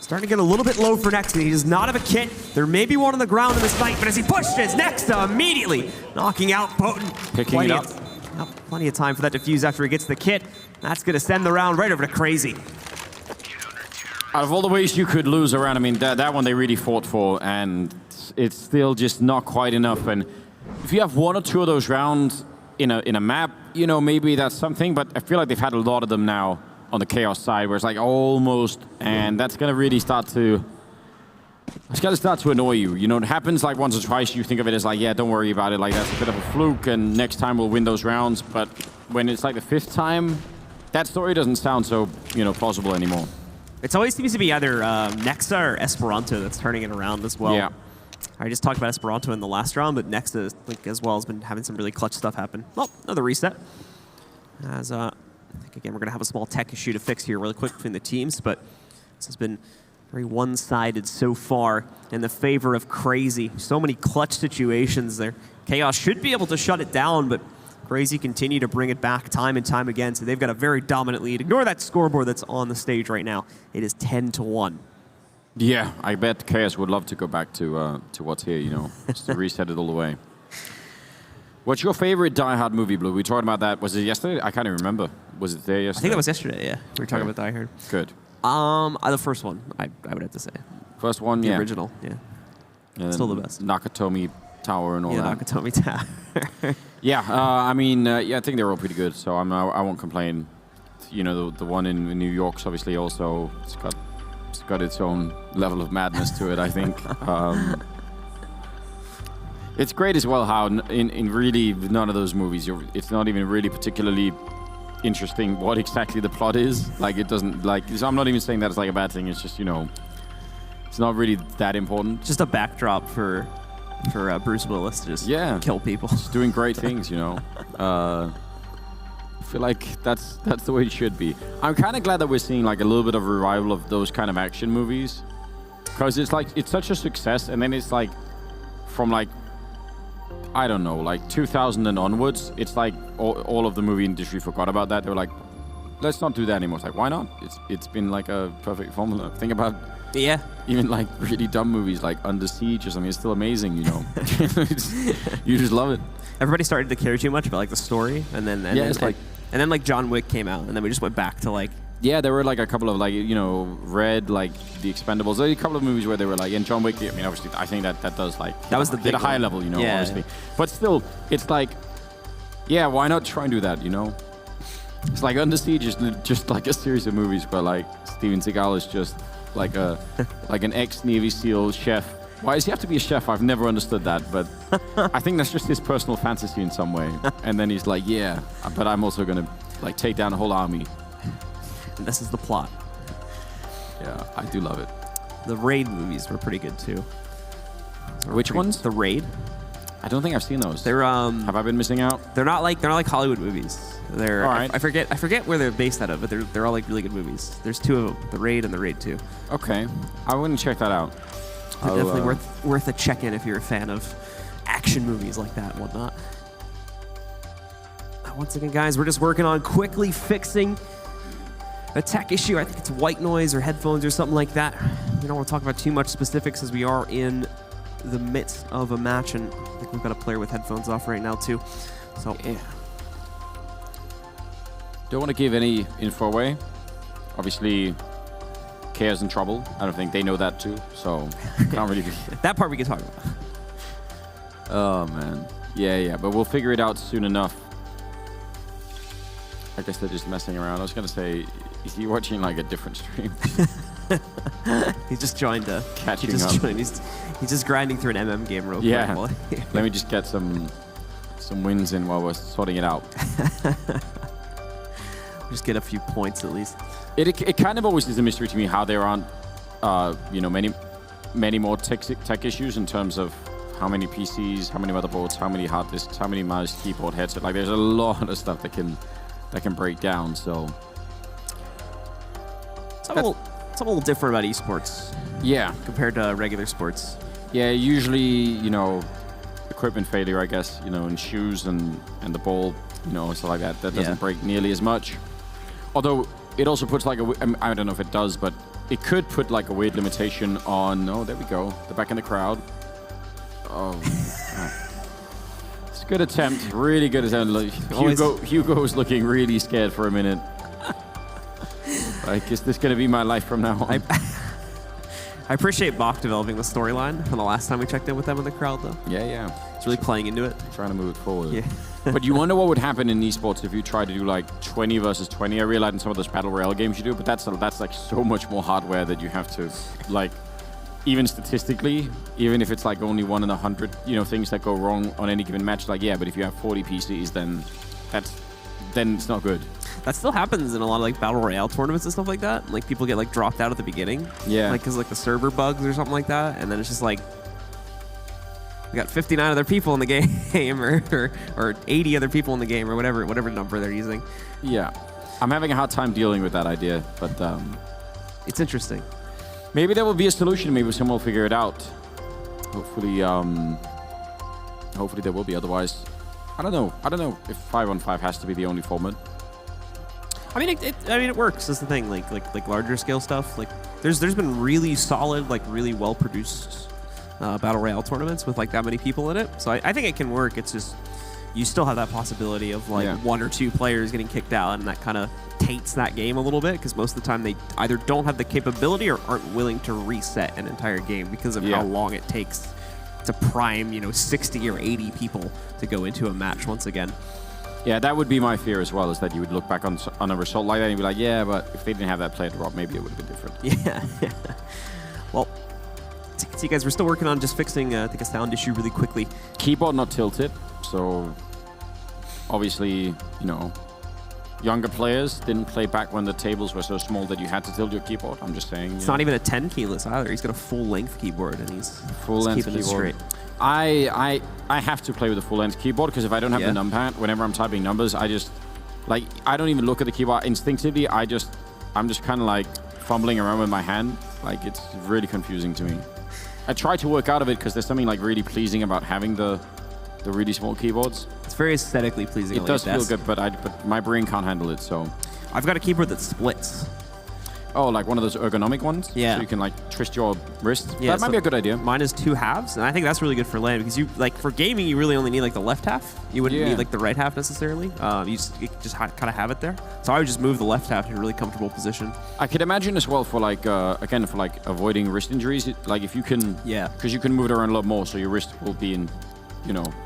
starting to get a little bit low for Nexa. He does not have a kit. There may be one on the ground in this fight, but as he pushes, Nexa immediately knocking out Boten. Picking it up. Plenty of time for that defuse after he gets the kit. That's going to send the round right over to Cr4zy. Out of all the ways you could lose around, I mean, that one they really fought for, and it's still just not quite enough. And if you have 1 or 2 of those rounds in a map, you know, maybe that's something, but I feel like they've had a lot of them now on the Chaos side, where it's like almost, and that's going to really start to, it's got to start to annoy you. You know, it happens like once or twice, you think of it as like, yeah, don't worry about it, like that's a bit of a fluke, and next time we'll win those rounds. But when it's like the 5th time, that story doesn't sound so, you know, plausible anymore. It always seems to be either Nexa or Esperanto that's turning it around as well. Yeah. I just talked about Esperanto in the last round, but Nexa, like, as well, has been having some really clutch stuff happen. Oh, another reset. As I think, again, we're going to have a small tech issue to fix here really quick between the teams, but this has been very one-sided so far in the favor of Cr4zy. So many clutch situations there. Chaos should be able to shut it down, but Cr4zy continue to bring it back time and time again, so they've got a very dominant lead. Ignore that scoreboard that's on the stage right now. It is 10-1. Yeah, I bet Chaos would love to go back to what's here, you know, just to reset it all the way. What's your favorite Die Hard movie, Blue? We talked about that. Was it yesterday? I can't even remember. Was it there yesterday? I think that was yesterday, yeah. We were talking about Die Hard. Good. The first one, I would have to say. First one, the yeah. original, yeah. And still the best. Nakatomi Tower and all that. Nakatomi Tower. Yeah, I mean, yeah, I think they're all pretty good, so I won't complain. You know, the one in New York's obviously also, it's got its own level of madness to it, I think. It's great as well how in really none of those movies, it's not even really particularly interesting what exactly the plot is. Like, it doesn't, like, so I'm not even saying that it's like a bad thing, it's just, you know, it's not really that important. Just a backdrop for Bruce Willis to just kill people. Just doing great things, you know. I feel like that's the way it should be. I'm kind of glad that we're seeing like a little bit of a revival of those kind of action movies, because it's like, it's such a success, and then it's like from like, I don't know, like 2000 and onwards, it's like all of the movie industry forgot about that. They were like, let's not do that anymore. It's like, why not? It's been like a perfect formula. Think about even like really dumb movies like Under Siege or something. It's still amazing, you know. You just love it. Everybody started to care too much about like the story, and then like John Wick came out, and then we just went back to like. Yeah, there were like a couple of like, you know, Red, like The Expendables. There were a couple of movies where they were like, and John Wick, I mean, obviously, I think that does like, that was the big at a high level, you know, obviously. But still, it's like, yeah, why not try and do that, you know? It's like Under Siege is just like a series of movies where like Steven Seagal is just like like an ex-Navy SEAL chef. Why does he have to be a chef? I've never understood that, but I think that's just his personal fantasy in some way. And then he's like, yeah, but I'm also gonna like take down a whole army. And this is the plot. Yeah, I do love it. The Raid movies were pretty good too. Which ones? The Raid. I don't think I've seen those. They're Have I been missing out? They're not like Hollywood movies. They're all right. I forget where they're based out of, but they're all like really good movies. There's 2 of them, The Raid and The Raid 2. Okay, I wouldn't check that out. They're definitely worth a check-in if you're a fan of action movies like that and whatnot. Once again, guys, we're just working on quickly fixing a tech issue. I think it's white noise or headphones or something like that. We don't want to talk about too much specifics as we are in the midst of a match, and I think we've got a player with headphones off right now too. So yeah. Don't want to give any info away. Obviously, Chaos in trouble. I don't think they know that too, so can't really. That part we can talk about. Oh man, yeah, but we'll figure it out soon enough. I guess they're just messing around. I was gonna say, is he watching like a different stream? He's just joined a catching up. He's just grinding through an MM game real quick. Yeah. Let me just get some wins in while we're sorting it out. Just get a few points at least. It kind of always is a mystery to me how there aren't many more tech issues in terms of how many PCs, how many motherboards, how many hard disks, how many mouse, keyboard, headset. Like there's a lot of stuff that can break down. So it's a little different about esports. Yeah, compared to regular sports. Yeah, usually equipment failure, I guess, and shoes and the ball, stuff like that. That doesn't break nearly as much. Although it also puts like I don't know if it does, but it could put like a weird limitation on. Oh, there we go. They're back in the crowd. Oh. It's a good attempt. Really good attempt. Hugo was looking really scared for a minute. Like, is this going to be my life from now on? I appreciate Bach developing the storyline from the last time we checked in with them in the crowd, though. Yeah. It's really playing into it. Trying to move it forward. Yeah. But you wonder what would happen in esports if you try to do like 20 versus 20. I realize in some of those battle royale games you do, but that's like so much more hardware that you have to like, even statistically, even if it's like only 1 in 100, things that go wrong on any given match. Like, yeah, but if you have 40 PCs, then it's not good. That still happens in a lot of like battle royale tournaments and stuff like that. Like people get like dropped out at the beginning. Yeah. Like because like the server bugs or something like that, and then it's just like we got 59 other people in the game, or 80 other people in the game, or whatever number they're using. Yeah, I'm having a hard time dealing with that idea, but it's interesting. Maybe there will be a solution. Maybe someone will figure it out. Hopefully there will be. Otherwise, I don't know if 5-on-5 has to be the only format. I mean, it works. That's the thing. Like larger scale stuff. Like there's been really solid, like really well produced battle royale tournaments with like that many people in it. So I think it can work. It's just you still have that possibility of like 1 or 2 players getting kicked out, and that kind of taints that game a little bit because most of the time they either don't have the capability or aren't willing to reset an entire game because of how long it takes to prime 60 or 80 people to go into a match once again. Yeah, that would be my fear as well, is that you would look back on a result like that and you'd be like, yeah, but if they didn't have that player drop, maybe it would have been different. Yeah. Well, see, guys, we're still working on just fixing, I think, a sound issue really quickly. Keyboard not tilted, so obviously, younger players didn't play back when the tables were so small that you had to tilt your keyboard. I'm just saying. It's not even a 10 keyless either. He's got a full-length keyboard, and he's keeping it straight. I have to play with a full-length keyboard because if I don't have the numpad, whenever I'm typing numbers, I don't even look at the keyboard instinctively. I'm just kind of like fumbling around with my hand. Like it's really confusing to me. I try to work out of it because there's something like really pleasing about having the really small keyboards. It's very aesthetically pleasing. It does feel good, but my brain can't handle it. So I've got a keyboard that splits. Oh, like one of those ergonomic ones? Yeah. So you can like twist your wrist? Yeah, that might be a good idea. Mine is 2 halves, and I think that's really good for LAN because you for gaming you really only need like the left half. You wouldn't need like the right half necessarily. You just kind of have it there. So I would just move the left half in a really comfortable position. I could imagine as well for like again for like avoiding wrist injuries. Like if you can, because you can move it around a lot more, so your wrist will be in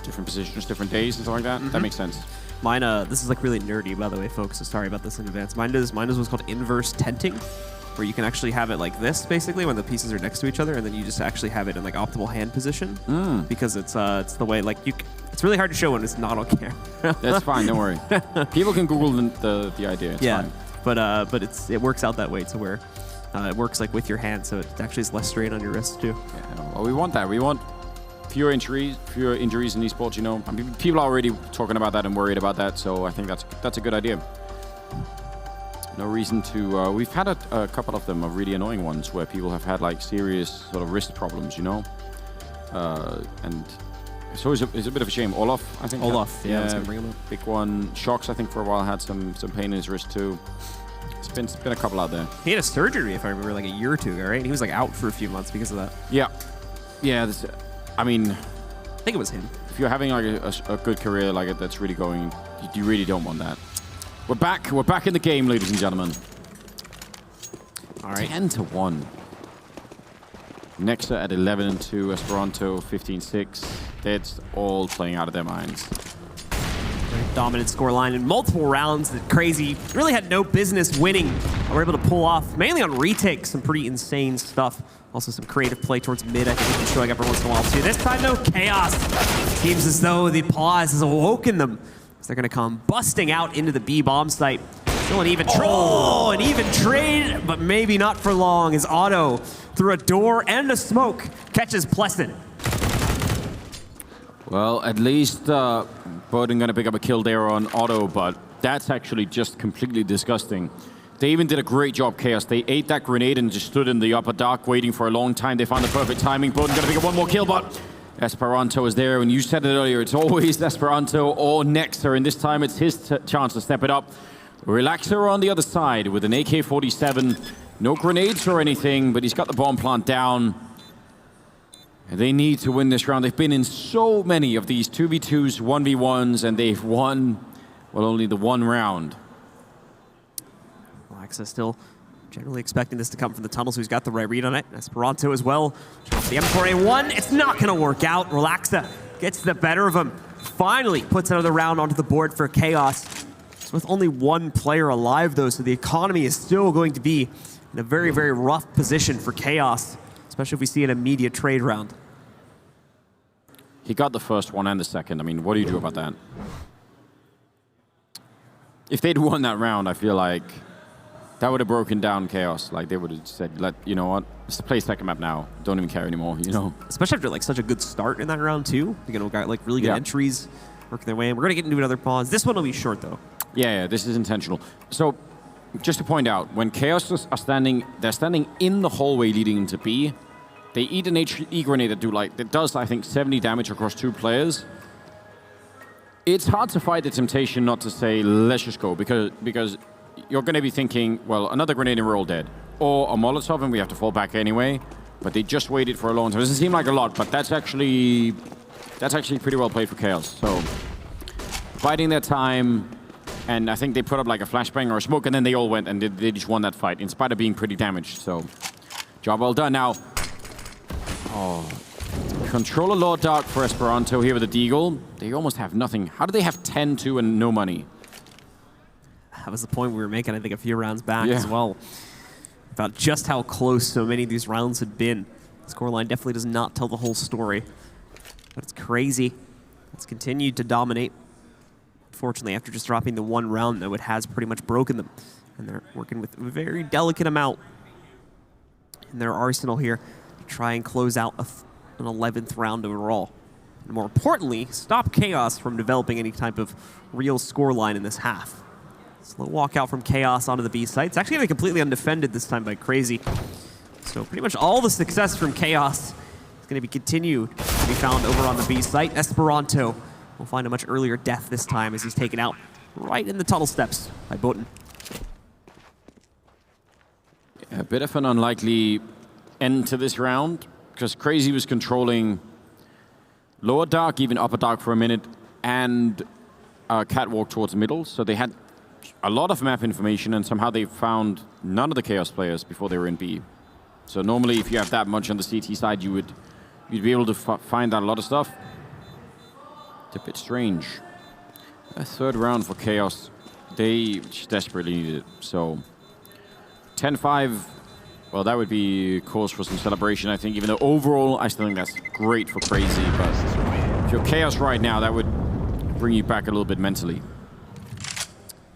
different positions, different days and stuff like that. That makes sense. Mine, this is like really nerdy, by the way, folks. So sorry about this in advance. Mine is what's called inverse tenting, where you can actually have it like this, basically, when the pieces are next to each other, and then you just actually have it in like optimal hand position, because it's the way like it's really hard to show when it's not on camera. That's fine, don't worry. People can Google the idea. It's fine. But it works out that way to where it works like with your hand, so it actually is less strain on your wrist too. Yeah, well, we want that. We want fewer injuries in esports, you know. I mean, people are already talking about that and worried about that, so I think that's a good idea. No reason to... we've had a couple of them, really annoying ones, where people have had like serious sort of wrist problems, you know. And it's always a bit of a shame. Olaf, I think. Olaf, yeah, that's gonna bring him up. Big one. Shocks, I think, for a while had some pain in his wrist too. It's been a couple out there. He had a surgery, if I remember, like a year or two ago, right? And he was like out for a few months because of that. Yeah. Yeah, I mean... I think it was him. If you're having like a good career like it, that's really going... You really don't want that. We're back in the game, ladies and gentlemen. All right. 10-1. Nexa at 11-2, Esperanto 15-6. They're all playing out of their minds. Very dominant scoreline in multiple rounds that Cr4zy really had no business winning. We're able to pull off, mainly on retakes, some pretty insane stuff. Also some creative play towards mid, I think he's showing up every once in a while too. This time, no, Chaos. Seems as though the pause has awoken them. So they're gonna come busting out into the B bomb site. Still an even an even trade, but maybe not for long, as Otto, through a door and a smoke, catches Pleasant. Well, at least Bowden gonna pick up a kill there on Otto, but that's actually just completely disgusting. They even did a great job, Chaos. They ate that grenade and just stood in the upper dark waiting for a long time. They found the perfect timing. Bowden gonna pick up one more kill, but Esperanto is there. And you said it earlier, it's always Esperanto or Nexa, and this time it's his chance to step it up. Relaxer on the other side with an AK-47. No grenades or anything, but he's got the bomb plant down. And they need to win this round. They've been in so many of these 2v2s, 1v1s, and they've won, well, only the one round. Relaxa still generally expecting this to come from the tunnel, so he's got the right read on it. Esperanto as well. The M4A1, it's not going to work out. Relaxa gets the better of him. Finally puts another round onto the board for Chaos. It's with only one player alive, though, so the economy is still going to be in a very, very rough position for Chaos, especially if we see an immediate trade round. He got the first one and the second. I mean, what do you do about that? If they'd won that round, I feel like that would have broken down Chaos. Like, they would have said, you know what, let's play second map now. Don't even care anymore, you know? Especially after, like, such a good start in that round, too. You know, got, like, really good entries working their way in. We're going to get into another pause. This one will be short, though. Yeah, this is intentional. So, just to point out, when Chaos are standing, they're standing in the hallway leading into B. They eat an E grenade that does, I think, 70 damage across 2 players. It's hard to fight the temptation not to say, let's just go, because you're going to be thinking, well, another grenade and we're all dead. Or a Molotov and we have to fall back anyway. But they just waited for a long time. It doesn't seem like a lot, but that's actually pretty well played for Chaos. So, fighting their time, and I think they put up like a flashbang or a smoke, and then they all went and they just won that fight, in spite of being pretty damaged. So, job well done. Now, controller Lord Dark for Esperanto here with the Deagle. They almost have nothing. How do they have 10-2 and no money? That was the point we were making, I think, a few rounds back as well. About just how close so many of these rounds had been. The scoreline definitely does not tell the whole story. But it's Cr4zy. It's continued to dominate. Unfortunately, after just dropping the one round, though, it has pretty much broken them. And they're working with a very delicate amount in their arsenal here to try and close out an 11th round overall. And more importantly, stop Chaos from developing any type of real scoreline in this half. Slow walkout from Chaos onto the B site. It's actually going to be completely undefended this time by Cr4zy. So pretty much all the success from Chaos is going to be continued to be found over on the B site. Esperanto will find a much earlier death this time as he's taken out right in the tunnel steps by Boten. A bit of an unlikely end to this round, because Cr4zy was controlling lower dark, even upper dark for a minute, and catwalk towards middle. So they had a lot of map information, and somehow they found none of the Chaos players before they were in B. So normally, if you have that much on the CT side, you'd be able to find out a lot of stuff. It's a bit strange. A third round for Chaos. They desperately needed it. So 10-5. Well, that would be cause for some celebration, I think. Even though overall, I still think that's great for Cr4zy. But if you're Chaos right now, that would bring you back a little bit mentally.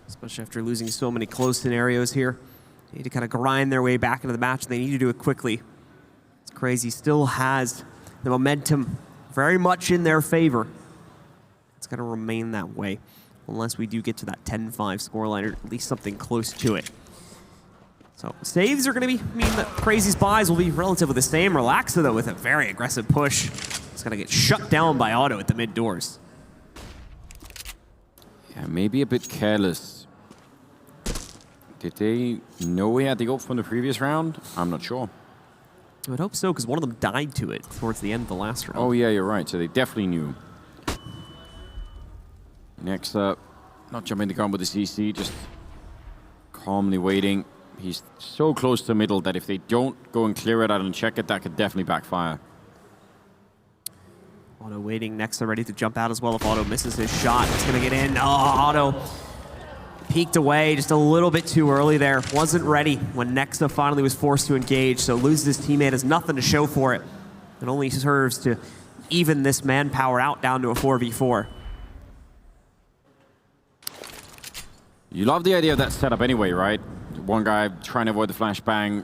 Especially after losing so many close scenarios here. They need to kind of grind their way back into the match, and they need to do it quickly. Cr4zy still has the momentum very much in their favor. It's going to remain that way unless we do get to that 10-5 scoreline, or at least something close to it. So saves are going to mean that Cr4zy's buys will be relatively the same. Relaxa, though, with a very aggressive push. It's going to get shut down by Auto at the mid doors. Yeah, maybe a bit careless. Did they know he had the ult from the previous round? I'm not sure. I would hope so, because one of them died to it towards the end of the last round. Oh yeah, you're right. So they definitely knew. Next up, not jumping the gun with the CC, just calmly waiting. He's so close to the middle that if they don't go and clear it out and check it, that could definitely backfire. Auto waiting, Nexa ready to jump out as well. If Auto misses his shot, it's going to get in. Oh, Auto peeked away just a little bit too early there. Wasn't ready when Nexa finally was forced to engage, so loses his teammate, has nothing to show for it. It only serves to even this manpower out down to a 4v4. You love the idea of that setup anyway, right? One guy trying to avoid the flashbang.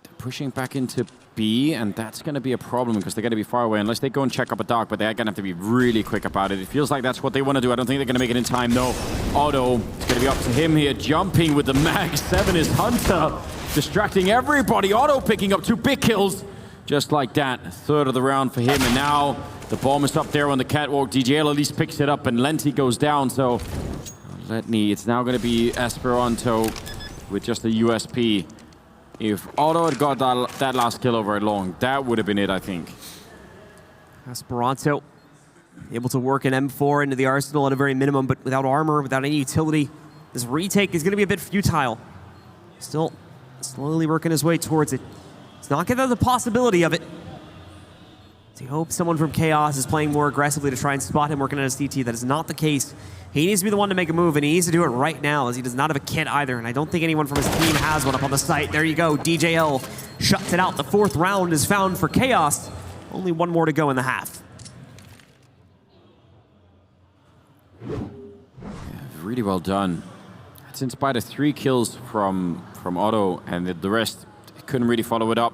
They're pushing back into B, and that's going to be a problem because they're going to be far away unless they go and check up a dark, but they're going to have to be really quick about it. It feels like that's what they want to do. I don't think they're going to make it in time, no. Auto, it's going to be up to him here, jumping with the Mag 7 is Hunter, distracting everybody. Auto picking up 2 big kills, just like that. Third of the round for him, and now the bomb is up there on the catwalk. DJL at least picks it up, and Lenti goes down, so Letney, it's now going to be Esperanto with just the USP. If Auto had got that last kill over at long, that would have been it, I think. Esperanto able to work an M4 into the arsenal at a very minimum, but without armor, without any utility. This retake is going to be a bit futile. Still slowly working his way towards it. It's not giving the possibility of it. So you hope someone from Chaos is playing more aggressively to try and spot him working on his CT. That is not the case. He needs to be the one to make a move, and he needs to do it right now, as he does not have a kit either, and I don't think anyone from his team has one up on the site. There you go, DJL shuts it out. The 4th round is found for Chaos. Only one more to go in the half. Yeah, really well done. That's in spite of 3 kills from Auto, and the rest couldn't really follow it up.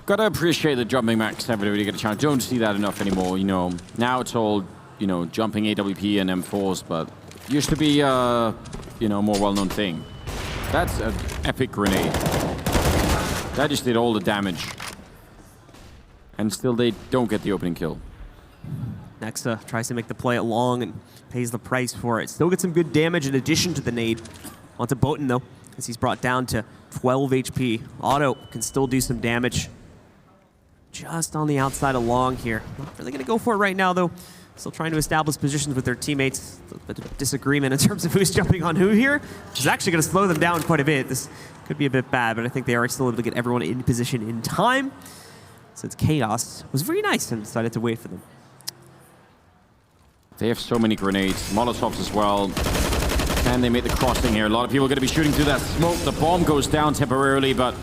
Gotta appreciate the jumping Max 7 to really get a chance. Don't see that enough anymore, you know. Now it's all, you know, jumping AWP and M4s, but used to be, you know, a more well-known thing. That's an epic grenade. That just did all the damage. And still they don't get the opening kill. Nexa tries to make the play along and pays the price for it. Still gets some good damage in addition to the nade. Onto Botan, though, as he's brought down to 12 HP. Auto can still do some damage. Just on the outside of long here. Not really going to go for it right now, though. Still trying to establish positions with their teammates. A bit of disagreement in terms of who's jumping on who here, which is actually going to slow them down quite a bit. This could be a bit bad, but I think they are still able to get everyone in position in time, since Chaos was very nice and decided to wait for them. They have so many grenades, Molotovs as well. Can they make the crossing here? A lot of people are going to be shooting through that smoke. The bomb goes down temporarily, but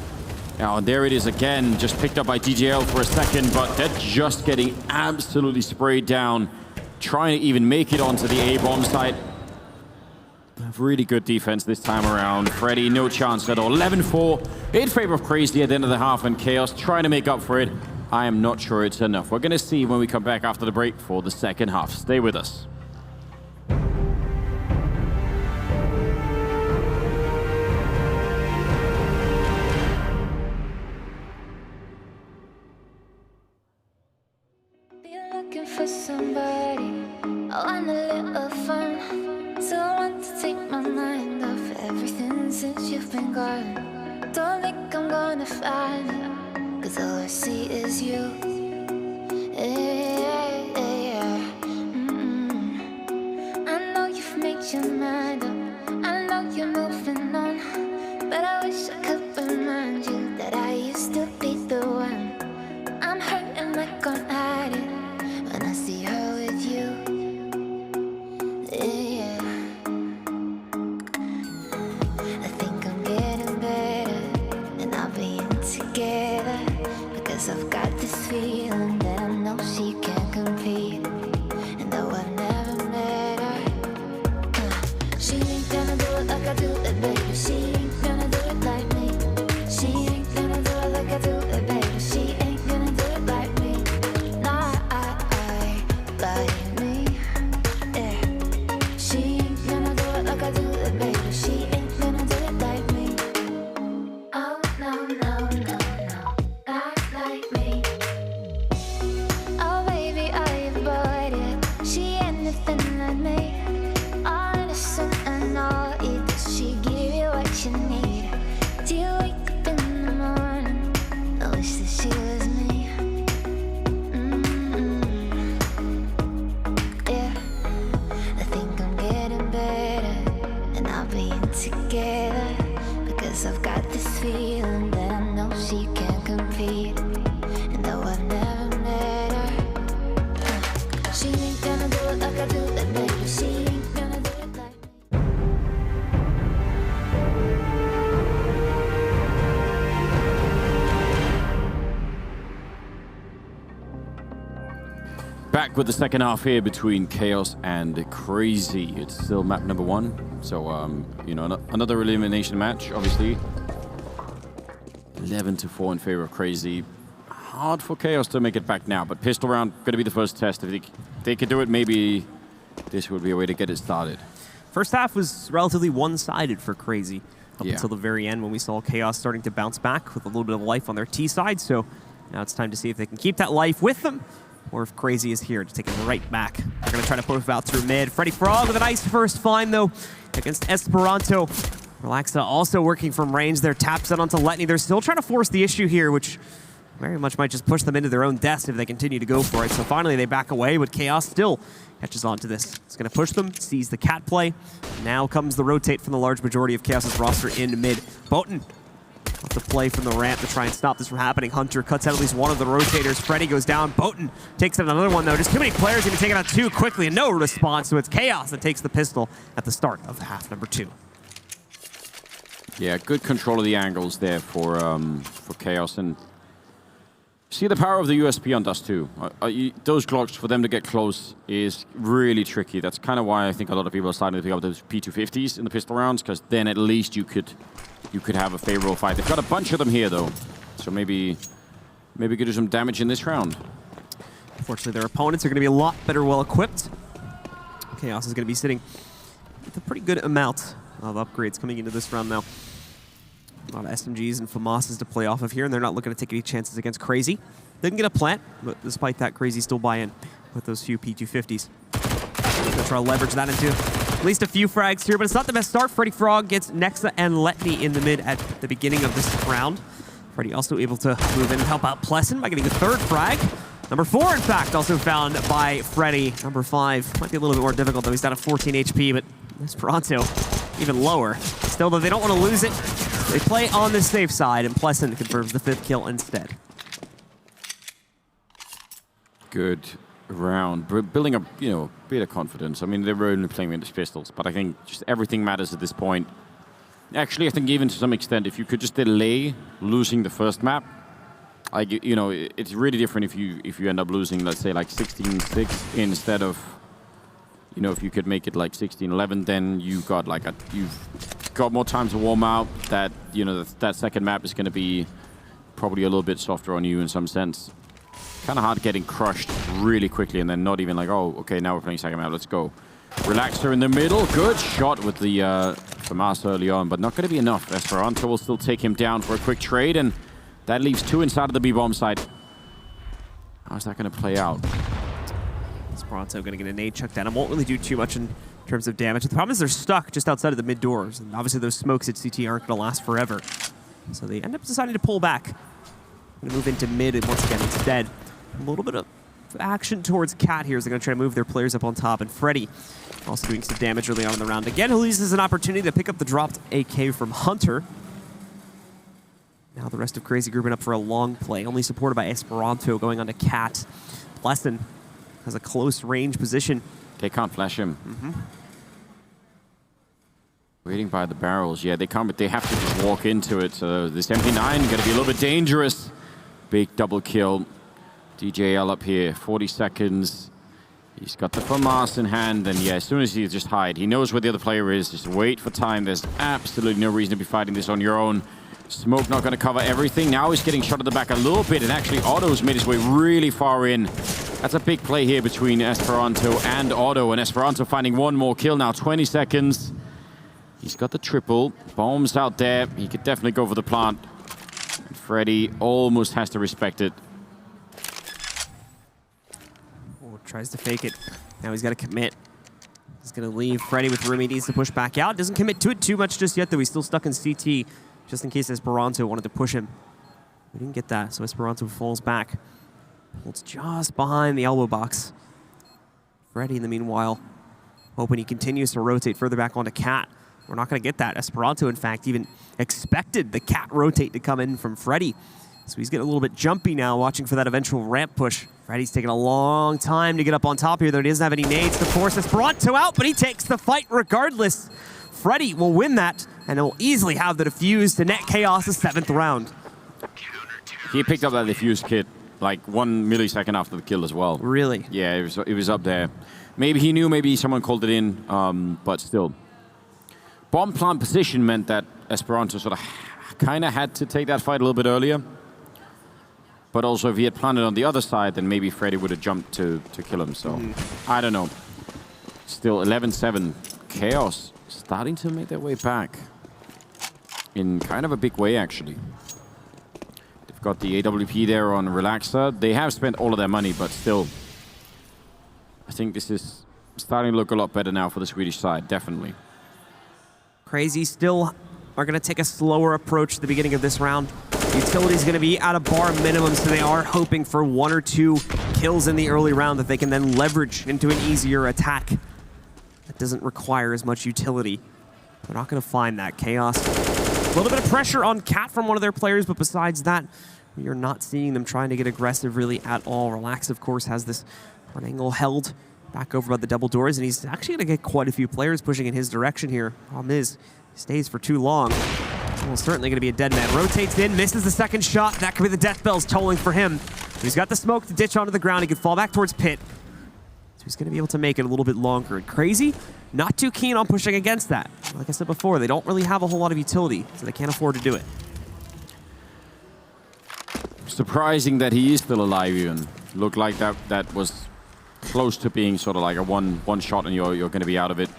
there it is again, just picked up by DJL for a second, but they're just getting absolutely sprayed down, trying to even make it onto the A-bomb site. Really good defense this time around. Freddy, no chance at all. 11-4 in favor of Cr4zy at the end of the half, and Chaos trying to make up for it. I am not sure it's enough. We're going to see when we come back after the break for the second half. Stay with us. For somebody, I want a little fun. So I want to take my mind off everything since you've been gone. Don't think I'm gonna find it, 'cause all I see is you. I know you've made your mind up, I know you're moving on, but I wish I could remind you that I used to be the one. I'm hurting like I'm at it when I see her with you, yeah. I think I'm getting better, and I'll be in together, because I've got this feeling that I know she can. like me. Yeah. She ain't gonna do it like I do it, baby. She ain't gonna do it like me. Oh no, no, no, no, not like me. Oh baby, are you bored yet? She anything like me. Innocent and naughty, does she give you what you need? Do you wake up in the morning? I wish that she was me. Yeah, I think I'm getting better, and I'll be together because I've got this feeling that I know she can't compete. And though I've never met her, she ain't gonna do it like I do it, baby. She ain't gonna do it like me. Back with the second half here between Chaos and Cr4zy. It's still map number 1. So, you know, another elimination match, obviously. 11-4 in favor of Cr4zy. Hard for Chaos to make it back now, but pistol round going to be the first test. If they could do it, maybe this would be a way to get it started. First half was relatively one-sided for Cr4zy up until the very end when we saw Chaos starting to bounce back with a little bit of life on their T side. So now it's time to see if they can keep that life with them, or if Cr4zy is here to take it right back. They're going to try to push out through mid. Cr4zy with a nice first find, though, against Esperanto. Relaxa also working from range there, taps it onto Letney. They're still trying to force the issue here, which very much might just push them into their own death if they continue to go for it. So finally they back away, but Chaos still catches on to this. It's going to push them, sees the cat play. Now comes the rotate from the large majority of Chaos's roster in mid. Botan off the play from the ramp to try and stop this from happening. Hunter cuts out at least one of the rotators. Freddy goes down. Botan takes out another one, though. Just too many players even taking out too quickly and no response, so it's Chaos that takes the pistol at the start of half number 2. Yeah, good control of the angles there for Chaos. And see the power of the USP on Dust 2. Those Glocks, for them to get close, is really tricky. That's kind of why I think a lot of people are starting to pick up those P250s in the pistol rounds, because then at least you could have a favorable fight. They've got a bunch of them here, though, so maybe could do some damage in this round. Unfortunately, their opponents are going to be a lot better well-equipped. Chaos is going to be sitting with a pretty good amount of upgrades coming into this round now. A lot of SMGs and FAMASs to play off of here, and they're not looking to take any chances against Cr4zy. Didn't get a plant, but despite that, Cr4zy still buy in with those few P250s. Gonna try to leverage that into at least a few frags here, but it's not the best start. Cr4zy gets Nexa and Letney in the mid at the beginning of this round. Cr4zy also able to move in and help out Pleasant by getting the 3rd frag. Number 4, in fact, also found by Freddy. Number 5 might be a little bit more difficult, though. He's down to 14 HP, but Esperanto even lower. Still, though, they don't want to lose it. They play on the safe side, and Pleasant confirms the 5th kill instead. Good round. Building up, a bit of confidence. I mean, they were only playing with the pistols, but I think just everything matters at this point. Actually, I think even to some extent, if you could just delay losing the first map, it's really different if you end up losing, let's say, like 16-6 instead of, if you could make it like 16-11, then you've got more time to warm up. That that second map is going to be probably a little bit softer on you in some sense. Kind of hard getting crushed really quickly and then not even like, oh, okay, now we're playing second map, let's go. Relaxer in the middle, good shot with the FAMAS early on, but not going to be enough. Esperanto will still take him down for a quick trade, and that leaves 2 inside of the B-bomb side. How's that going to play out? Esperanto going to get a nade chucked down. It won't really do too much in terms of damage. The problem is they're stuck just outside of the mid doors, and obviously those smokes at CT aren't going to last forever. So they end up deciding to pull back. Going to move into mid and once again instead. A little bit of action towards Cat here as they're going to try to move their players up on top, and Freddy also doing some damage early on in the round. Again, he loses an opportunity to pick up the dropped AK from Hunter. Now the rest of Cr4zy grouping up for a long play, only supported by Esperanto going on to Cat. Pleasant has a close range position. They can't flash him. Waiting by the barrels. Yeah, they can't, but they have to just walk into it. So this MP9 going to be a little bit dangerous. Big double kill. DJL up here, 40 seconds. He's got the FAMAS in hand, and yeah, as soon as he just hide, he knows where the other player is. Just wait for time. There's absolutely no reason to be fighting this on your own. Smoke not going to cover everything. Now he's getting shot at the back a little bit, and actually Otto's made his way really far in. That's a big play here between Esperanto and Otto, and Esperanto finding one more kill now, 20 seconds. He's got the triple, bombs out there. He could definitely go for the plant. And Freddy almost has to respect it. Oh, tries to fake it. Now he's got to commit. He's going to leave Freddy with room. He needs to push back out. Doesn't commit to it too much just yet, though. He's still stuck in CT, just in case Esperanto wanted to push him. We didn't get that, so Esperanto falls back. Holds just behind the elbow box. Freddy, in the meanwhile, hoping he continues to rotate further back onto Cat. We're not going to get that. Esperanto, in fact, even expected the Cat rotate to come in from Freddy. So he's getting a little bit jumpy now, watching for that eventual ramp push. Freddy's taking a long time to get up on top here, though he doesn't have any nades to force Esperanto out, but he takes the fight regardless. Freddy will win that, and he'll easily have the defuse to net Chaos the 7th round. He picked up that defuse kit like 1 millisecond after the kill as well. Really? Yeah, it was up there. Maybe he knew, maybe someone called it in, but still. Bomb plant position meant that Esperanto sort of kind of had to take that fight a little bit earlier. But also, if he had planted on the other side, then maybe Freddy would have jumped to kill him. So, I don't know. Still, 11-7. Chaos starting to make their way back. In kind of a big way, actually. They've got the AWP there on Relaxer. They have spent all of their money, but still. I think this is starting to look a lot better now for the Swedish side, definitely. Cr4zy still are going to take a slower approach at the beginning of this round. Utility's going to be at a bar minimum, so they are hoping for 1 or 2 kills in the early round that they can then leverage into an easier attack that doesn't require as much utility. They're not going to find that. Chaos. A little bit of pressure on Cat from one of their players, but besides that, you're not seeing them trying to get aggressive really at all. Relax, of course, has this front angle held back over by the double doors, and he's actually going to get quite a few players pushing in his direction here. Problem is, he stays for too long. Well, certainly going to be a dead man. Rotates in, misses the second shot. That could be the death bells tolling for him. He's got the smoke to ditch onto the ground. He could fall back towards pit. So he's going to be able to make it a little bit longer. And Cr4zy, not too keen on pushing against that. Like I said before, they don't really have a whole lot of utility, so they can't afford to do it. Surprising that he is still alive even. Looked like that was close to being sort of like a one shot and you're going to be out of it.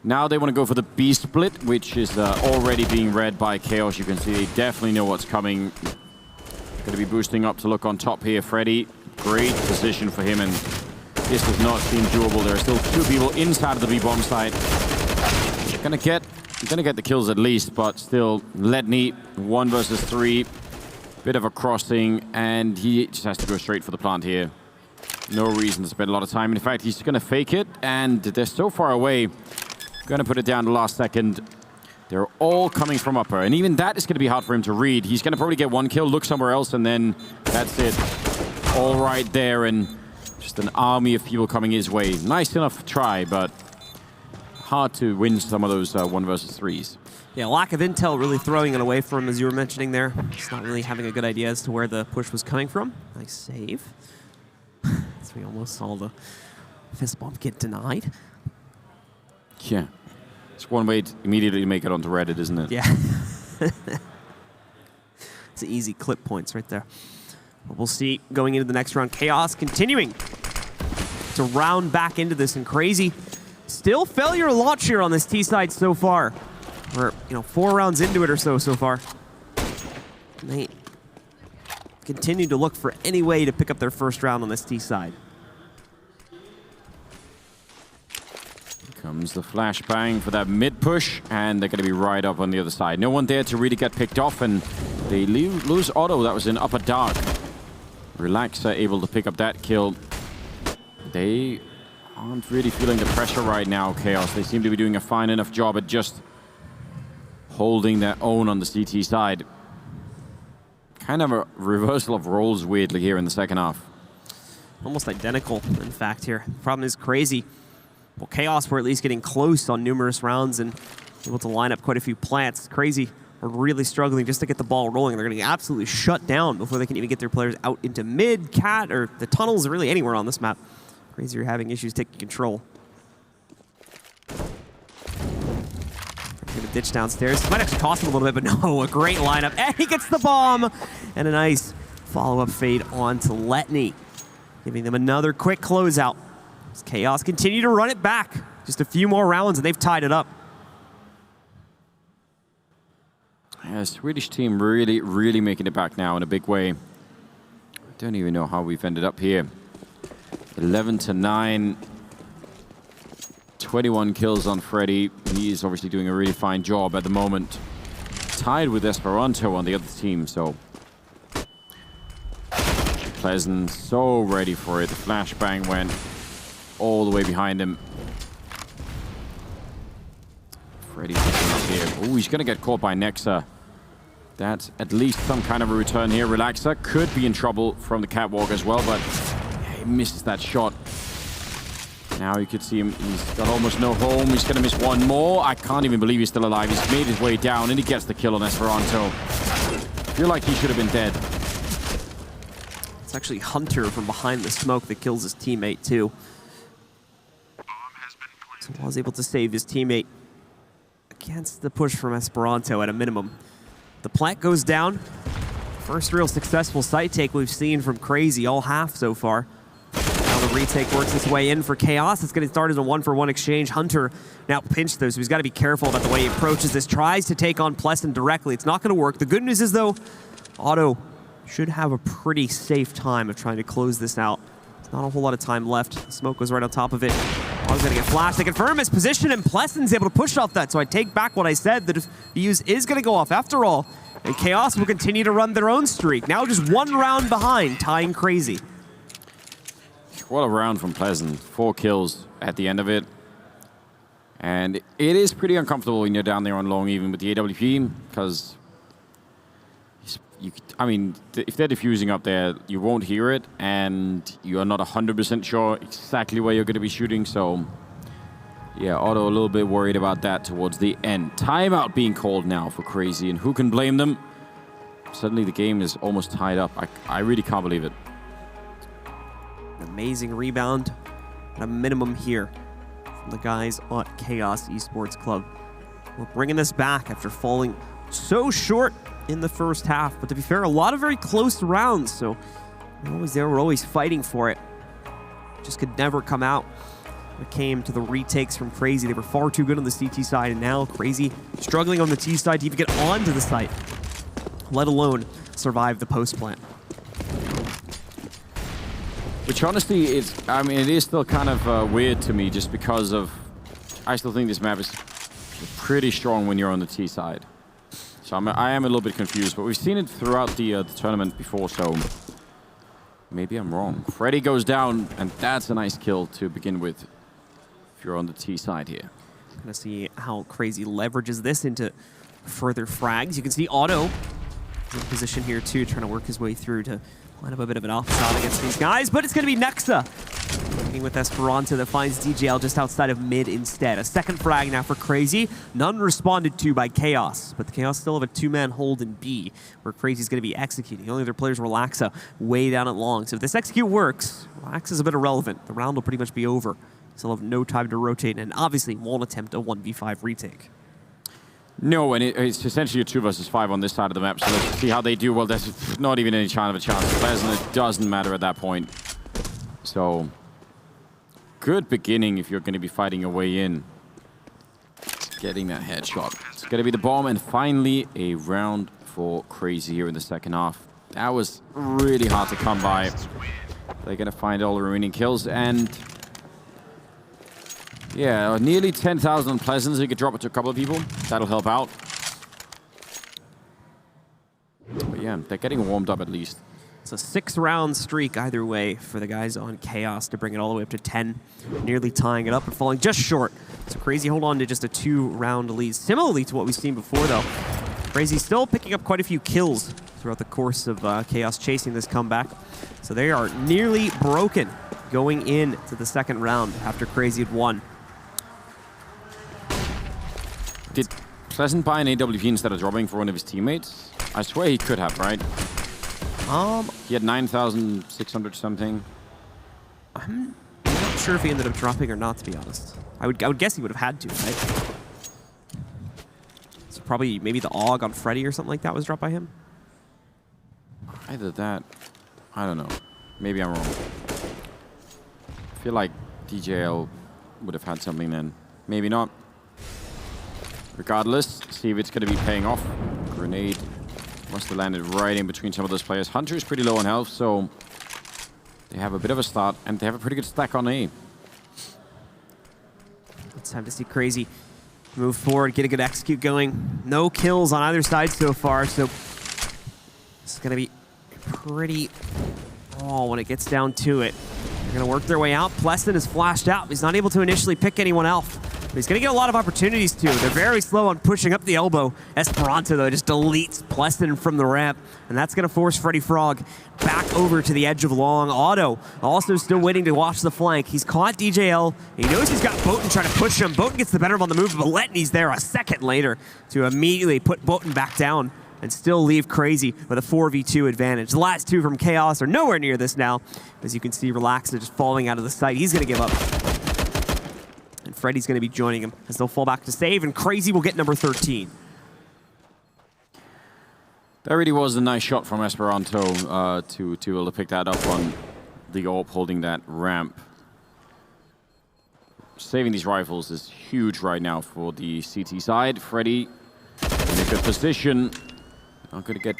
Now they want to go for the B split, which is already being read by Chaos. You can see they definitely know what's coming. Going to be boosting up to look on top here. Freddy, great position for him, and this does not seem doable. There are still 2 people inside of the B bomb site. They're going to get the kills at least, but still, Ledney, 1 versus 3. Bit of a crossing, and he just has to go straight for the plant here. No reason to spend a lot of time. In fact, he's going to fake it, and they're so far away. Going to put it down the last second. They're all coming from upper, and even that is going to be hard for him to read. He's going to probably get 1 kill, look somewhere else, and then that's it. All right there, and just an army of people coming his way. Nice enough try, but hard to win some of those 1 versus 3s. Yeah, lack of intel really throwing it away from him, as you were mentioning there. Just not really having a good idea as to where the push was coming from. Nice save. So we almost saw the fist bump get denied. Yeah. It's one way to immediately make it onto Reddit, isn't it? Yeah. It's easy clip points right there. But we'll see going into the next round. Chaos continuing to round back into this, and Cr4zy still failure launch here on this T side so far. We're 4 rounds into it or so far. And they continue to look for any way to pick up their first round on this T side. Comes the flashbang for that mid push, and they're going to be right up on the other side. No one there to really get picked off, and they lose Otto. That was in upper dark. Relaxer able to pick up that kill. They aren't really feeling the pressure right now, Chaos. They seem to be doing a fine enough job at just holding their own on the CT side. Kind of a reversal of roles weirdly here in the second half. Almost identical, in fact, here. The problem is Cr4zy. Well, Chaos were at least getting close on numerous rounds and able to line up quite a few plants. Cr4zy are really struggling just to get the ball rolling. They're going to get absolutely shut down before they can even get their players out into mid, cat, or the tunnels, or really anywhere on this map. Cr4zy are having issues taking control. Going to ditch downstairs. Might actually cost him a little bit, but no, a great lineup. And he gets the bomb! And a nice follow-up fade onto Letney. giving them another quick closeout. As Chaos continue to run it back. Just a few more rounds and they've tied it up. Yeah, Swedish team really, really making it back now in a big way. I don't even know how we've ended up here. 11-9. 21 kills on Freddy. He's obviously doing a really fine job at the moment. Tied with Esperanto on the other team, so... Pleasant, so ready for it. The flashbang went all the way behind him. Freddy picking up here. Oh, he's going to get caught by Nexa. That's at least some kind of a return here. Relaxa could be in trouble from the catwalk as well, but he misses that shot. Now you could see him. He's got almost no home. He's going to miss one more. I can't even believe he's still alive. He's made his way down, and he gets the kill on Esperanto. I feel like he should have been dead. It's actually Hunter from behind the smoke that kills his teammate, too. So was able to save his teammate against the push from Esperanto at a minimum. The plant goes down. First real successful site take we've seen from Cr4zy all half so far. Now the retake works its way in for Chaos. It's going to start as a 1-for-1 exchange. Hunter now pinched though, so he's got to be careful about the way he approaches this. Tries to take on Pleasant directly. It's not going to work. The good news is though, Otto should have a pretty safe time of trying to close this out. There's not a whole lot of time left. The smoke was right on top of it. Otto's going to get flashed. They confirm his position, and Pleasant's able to push off that. So I take back what I said, that the use is going to go off after all. And Chaos will continue to run their own streak. Now just one round behind, tying Cr4zy. What a round from Pleasant. 4 kills at the end of it. And it is pretty uncomfortable when you're down there on long, even with the AWP, because I mean, if they're diffusing up there, you won't hear it, and you are not 100% sure exactly where you're going to be shooting. So, yeah, Otto a little bit worried about that towards the end. Timeout being called now for Cr4zy, and who can blame them? Suddenly the game is almost tied up. I really can't believe it. An amazing rebound at a minimum here from the guys at Chaos Esports Club. We're bringing this back after falling so short in the first half. But to be fair, a lot of very close rounds, so we're always there, we're always fighting for it. Just could never come out when it came to the retakes from Cr4zy. They were far too good on the CT side, and now Cr4zy struggling on the T side to even get onto the site, let alone survive the post plant. Which honestly, I mean, it is still kind of weird to me, just because of, I still think this map is pretty strong when you're on the T side. So I am a little bit confused, but we've seen it throughout the tournament before, so maybe I'm wrong. Freddy goes down, and that's a nice kill to begin with if you're on the T side here. Gonna see how Cr4zy leverages this into further frags. You can see Otto in position here too, trying to work his way through to line up a bit of an offshot against these guys, but it's gonna be Nexa working with Esperanto that finds DJL just outside of mid instead. A second frag now for Cr4zy. None responded to by Chaos, but the Chaos still have a 2-man hold in B, where Cr4zy's going to be executing. The only other players Relaxa way down at long. So if this execute works, Relaxa's a bit irrelevant. The round will pretty much be over. Still have no time to rotate, and obviously won't attempt a 1v5 retake. No, and it's essentially a 2 versus 5 on this side of the map, so let's see how they do. Well, there's not even any chance of a chance for Pleasant. It doesn't matter at that point. So, good beginning if you're going to be fighting your way in. Getting that headshot. It's going to be the bomb, and finally a round for Cr4zy here in the second half. That was really hard to come by. They're going to find all the remaining kills, and yeah, nearly 10,000 on Pleasant, so you could drop it to a couple of people. That'll help out. But yeah, they're getting warmed up at least. It's a 6-round streak either way for the guys on Chaos to bring it all the way up to 10. Nearly tying it up, but falling just short. So Cr4zy hold on to just a 2-round lead. Similarly to what we've seen before though. Cr4zy still picking up quite a few kills throughout the course of Chaos chasing this comeback. So they are nearly broken going into the second round after Cr4zy had won. Did Pleasant buy an AWP instead of dropping for one of his teammates? I swear he could have, right? He had 9,600 something. I'm not sure if he ended up dropping or not, to be honest. I would guess he would have had to, right? So probably maybe the AUG on Freddy or something like that was dropped by him? Either that. I don't know. Maybe I'm wrong. feel like DJL would have had something then. Maybe not. Regardless, see if it's going to be paying off. Grenade must have landed right in between some of those players. Hunter is pretty low on health, so they have a bit of a start, and they have a pretty good stack on A. It's time to see Cr4zy move forward, get a good execute going. No kills on either side so far, so it's going to be pretty raw when it gets down to it. They're going to work their way out. Pleston is flashed out. He's not able to initially pick anyone else. But he's going to get a lot of opportunities, too. They're very slow on pushing up the elbow. Esperanto, though, just deletes Pleston from the ramp. And that's going to force Cr4zy back over to the edge of long. Otto also still waiting to watch the flank. He's caught DJL. He knows he's got Boten trying to push him. Boten gets the better of on the move, but Letney's there a second later to immediately put Boten back down and still leave Cr4zy with a 4v2 advantage. The last two from Chaos are nowhere near this now. As you can see, Relaxa just falling out of the sight. He's going to give up. And Freddy's going to be joining him as they'll fall back to save, and Cr4zy will get number 13. That really was a nice shot from Esperanto to be able to pick that up on the AWP holding that ramp. Saving these rifles is huge right now for the CT side. Freddy in a good position. Not going to get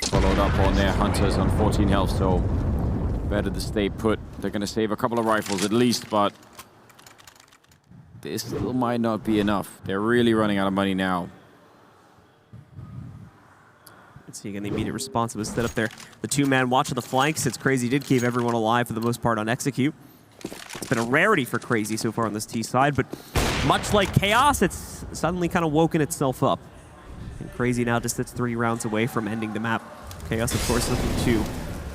followed up on their Hunters on 14 health, so better to stay put. They're going to save a couple of rifles at least, but this still might not be enough. They're really running out of money now. Let's see again, the immediate response was set up there. The two-man watch on the flank, since Cr4zy did keep everyone alive for the most part on execute. It's been a rarity for Cr4zy so far on this T side, but much like Chaos, it's suddenly kind of woken itself up. And Cr4zy now just sits 3 rounds away from ending the map. Chaos, of course, looking to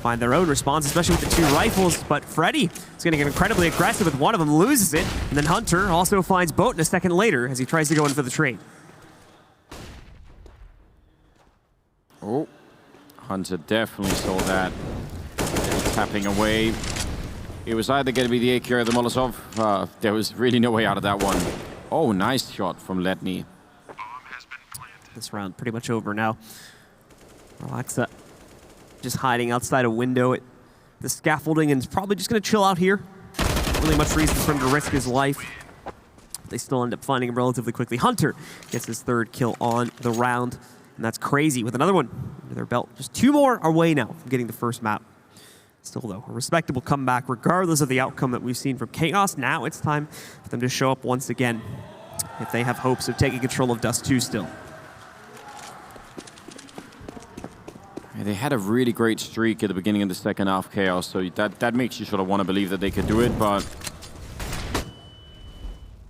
find their own response, especially with the 2 rifles, but Freddy is going to get incredibly aggressive with one of them, loses it, and then Hunter also finds Boten a second later as he tries to go in for the trade. Oh, Hunter definitely saw that. Tapping away. It was either going to be the AQ or the Molotov. There was really no way out of that one. Oh, nice shot from Letney. This round pretty much over now. Relaxa just hiding outside a window at the scaffolding and is probably just going to chill out here. Not really much reason for him to risk his life. They still end up finding him relatively quickly. Hunter gets his 3rd kill on the round, and that's Cr4zy with another one under their belt. Just 2 more away now from getting the first map. Still, though, a respectable comeback regardless of the outcome that we've seen from Chaos. Now it's time for them to show up once again if they have hopes of taking control of Dust 2 still. They had a really great streak at the beginning of the second half, Chaos, so that makes you sort of want to believe that they could do it, but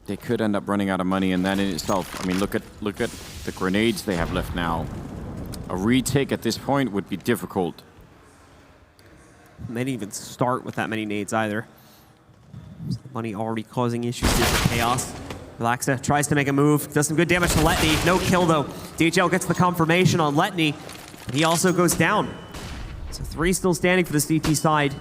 they could end up running out of money, and that in itself, I mean, look at the grenades they have left now. A retake at this point would be difficult. They didn't even start with that many nades either. So the money already causing issues here for Chaos. Relaxa tries to make a move, does some good damage to Letney. No kill though. DHL gets the confirmation on Letney. He also goes down. So 3 still standing for the CT side.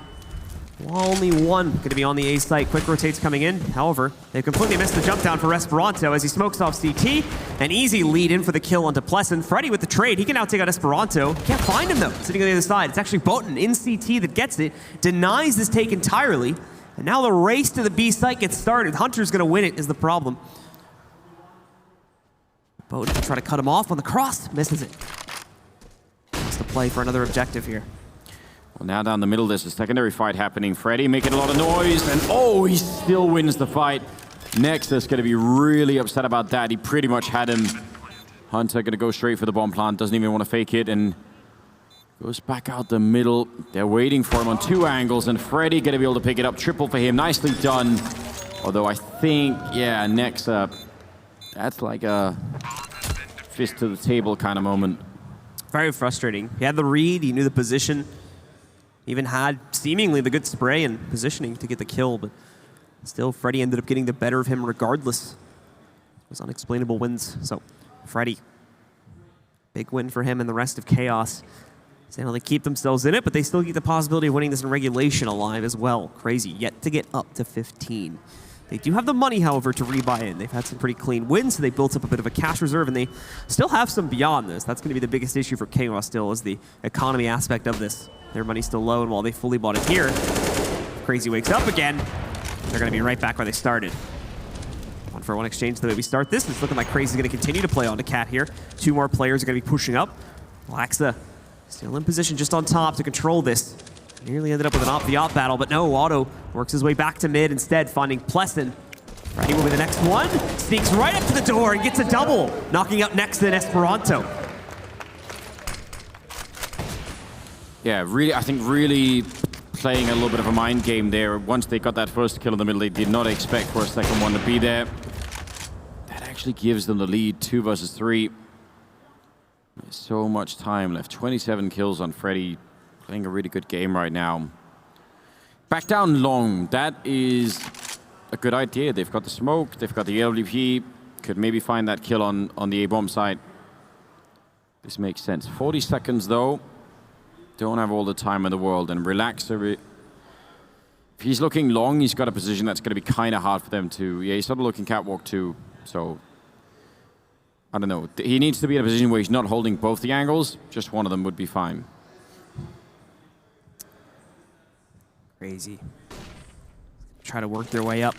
Well, only 1 going to be on the A site. Quick rotates coming in. However, they've completely missed the jump down for Esperanto as he smokes off CT. An easy lead in for the kill onto Plesson. Freddy with the trade. He can now take out Esperanto. Can't find him though, sitting on the other side. It's actually Boten in CT that gets it. Denies this take entirely. And now the race to the B site gets started. Hunter's going to win it is the problem. Boten can try to cut him off on the cross. Misses it. To play for another objective here. Well, now down the middle, there's a secondary fight happening. Freddy making a lot of noise, and oh, he still wins the fight. Nexus going to be really upset about that. He pretty much had him. Hunter going to go straight for the bomb plant, doesn't even want to fake it, and goes back out the middle. They're waiting for him on 2 angles, and Freddy going to be able to pick it up. Triple for him, nicely done. Although I think, yeah, Nexa, that's like a fist to the table kind of moment. Very frustrating. He had the read, he knew the position, even had seemingly the good spray and positioning to get the kill, but still Freddy ended up getting the better of him regardless. It was unexplainable wins. So Freddy, big win for him and the rest of Chaos. So they keep themselves in it, but they still get the possibility of winning this in regulation alive as well. Cr4zy yet to get up to 15. They do have the money, however, to rebuy in. They've had some pretty clean wins, so they built up a bit of a cash reserve, and they still have some beyond this. That's going to be the biggest issue for Chaos still, is the economy aspect of this. Their money's still low, and while they fully bought it here, Cr4zy wakes up again. they're going to be right back where they started. 1-for-1 exchange the way we start this. It's looking like Cr4zy is going to continue to play onto Cat here. 2 more players are going to be pushing up. Laxa still in position just on top to control this. Nearly ended up with an op-v-op battle, but no, Otto works his way back to mid instead, finding Plesson. Ready will be the next one. Sneaks right up to the door and gets a double, knocking out next to Esperanto. Yeah, really, I think really playing a little bit of a mind game there. Once they got that first kill in the middle, they did not expect for a second one to be there. That actually gives them the lead, 2 versus 3. There's so much time left. 27 kills on Freddy. Playing a really good game right now. Back down long. That is a good idea. They've got the smoke. They've got the AWP. Could maybe find that kill on the A-bomb side. This makes sense. 40 seconds, though. Don't have all the time in the world. And Relaxer, if he's looking long, he's got a position that's going to be kind of hard for them to... Yeah, he's sort of looking catwalk, too. So... I don't know. He needs to be in a position where he's not holding both the angles. Just one of them would be fine. Cr4zy. Try to work their way up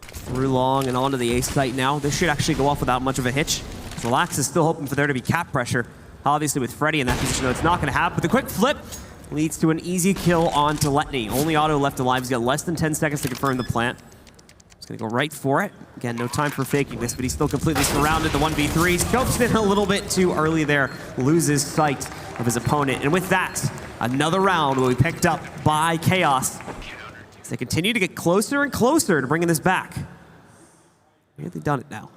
through long and onto the A site now. This should actually go off without much of a hitch. Relax is still hoping for there to be cap pressure. Obviously with Freddy in that position, though, it's not going to happen. But the quick flip leads to an easy kill onto Letny. Only Otto left alive. He's got less than 10 seconds to confirm the plant. He's going to go right for it. Again, no time for faking this, but he's still completely surrounded. The 1v3 scopes in a little bit too early there. Loses sight of his opponent. And with that, another round will be picked up by Chaos. As they continue to get closer and closer to bringing this back. Nearly done it now.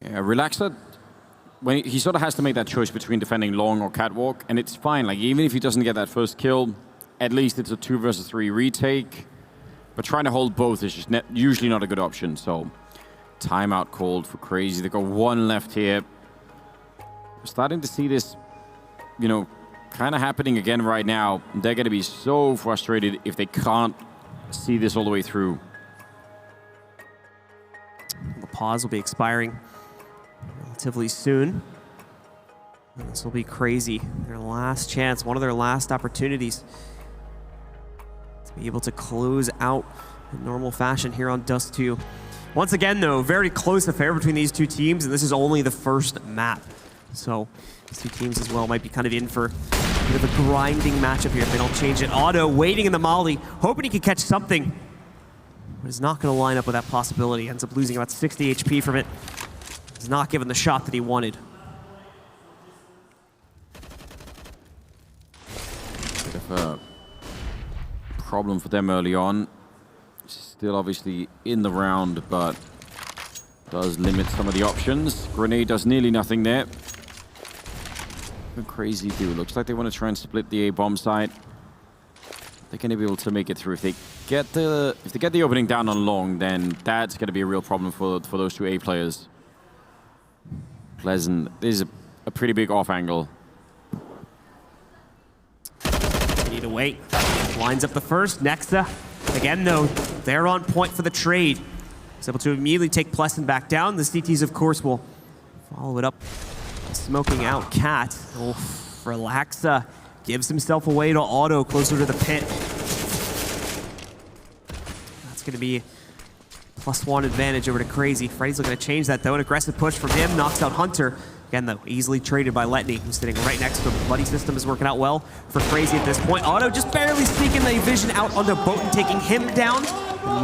Yeah, Relaxer, when he sort of has to make that choice between defending long or catwalk, and it's fine. Like, even if he doesn't get that first kill, at least it's a 2 versus 3 retake. But trying to hold both is just usually not a good option. So, timeout called for Cr4zy. They've got 1 left here. We're starting to see this, you know, kind of happening again right now. They're going to be so frustrated if they can't see this all the way through. The pause will be expiring relatively soon. And this will be Cr4zy. Their last chance, one of their last opportunities to be able to close out in normal fashion here on Dust 2. Once again, though, very close affair between these two teams, and this is only the first map. So these two teams as well might be kind of in for a bit of a grinding matchup here if they don't change it. Otto waiting in the molly, hoping he can catch something, but is not going to line up with that possibility. Ends up losing about 60 HP from it. He's not given the shot that he wanted. Bit of a problem for them early on. Still obviously in the round, but does limit some of the options. Grenade does nearly nothing there. What Cr4zy do? Looks like they want to try and split the A-bomb side. They're going to be able to make it through. If they get the opening down on long, then that's going to be a real problem for those two A players. Pleasant. This is a pretty big off angle. They need to wait. Lines up the first. Nexa. Again, though, they're on point for the trade. He's able to immediately take Plesson back down. The CTs, of course, will follow it up. Smoking out Cat. Oh, Relaxa gives himself away to Otto closer to the pit. That's going to be +1 advantage over to Cr4zy. Freddy's looking to change that, though. An aggressive push from him knocks out Hunter. Again, though, easily traded by Letny, who's sitting right next to him. Buddy system is working out well for Cr4zy at this point. Otto just barely sneaking the vision out onto Boten, taking him down.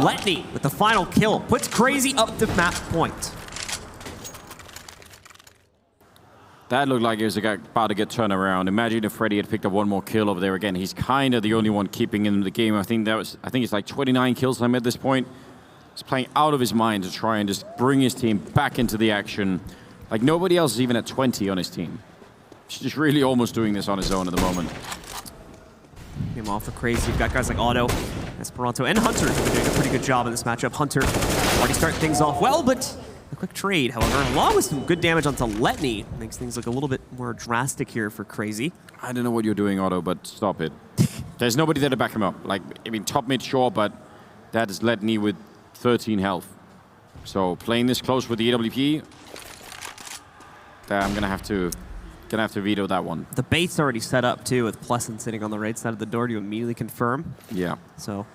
Letny with the final kill puts Cr4zy up to match point. That looked like it was about to get turned around. Imagine if Freddy had picked up 1 more kill over there again. He's kind of the only one keeping him in the game. I think it's like 29 kills at this point. He's playing out of his mind to try and just bring his team back into the action. Like, nobody else is even at 20 on his team. He's just really almost doing this on his own at the moment. Game off for Cr4zy. You've got guys like Otto, Esperanto, and Hunter who are doing a pretty good job in this matchup. Hunter already starting things off well, but a quick trade, however, along with some good damage onto Letny, makes things look a little bit more drastic here for Cr4zy. I don't know what you're doing, Otto, but stop it. There's nobody there to back him up. Like, I mean, top mid, sure, but that is Letny with 13 health. So playing this close with the AWP, I'm going to have to Gonna have to veto that one. The bait's already set up, too, with Pleasant sitting on the right side of the door to immediately confirm. Yeah. So,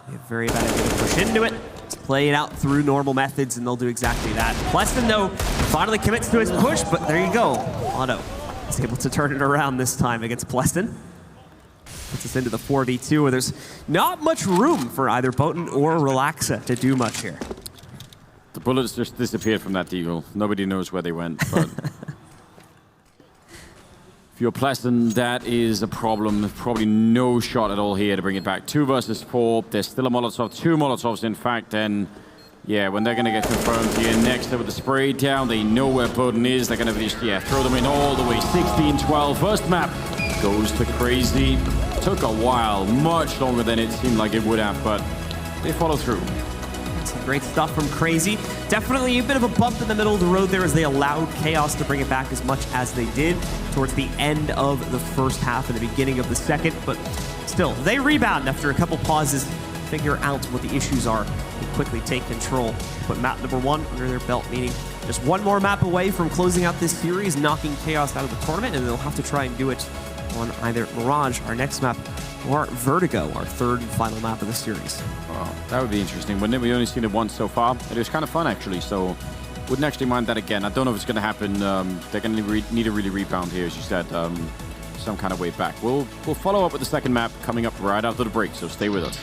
a very bad idea to push into it. Let's play it out through normal methods, and they'll do exactly that. Pleasant, though, finally commits to his push, but there you go. Otto is able to turn it around this time against Pleasant. Puts us into the 4v2, where there's not much room for either Botan or Relaxa to do much here. The bullets just disappeared from that deagle. Nobody knows where they went, but... If you're Pleasant, that is a problem. Probably no shot at all here to bring it back. 2 versus 4. There's still a Molotov. 2 Molotovs, in fact. And yeah, when they're going to get confirmed here next with the spray down, they know where Botan is. They're going to just, throw them in all the way. 16-12. First map goes to Cr4zy. Took a while. Much longer than it seemed like it would have, but they follow through. Some great stuff from Cr4zy. Definitely a bit of a bump in the middle of the road there as they allowed Chaos to bring it back as much as they did towards the end of the first half and the beginning of the second. But still, they rebound after a couple pauses, figure out what the issues are, and quickly take control. Put map number 1 under their belt, meaning just one more map away from closing out this series, knocking Chaos out of the tournament, and they'll have to try and do it on either Mirage, our next map, or Vertigo, our 3rd and final map of the series. Wow, that would be interesting. We've only seen it once so far. It was kind of fun, actually, so wouldn't actually mind that again. I don't know if it's going to happen. They're going to need to really rebound here, as you said, some kind of way back. We'll follow up with the second map coming up right after the break, so stay with us.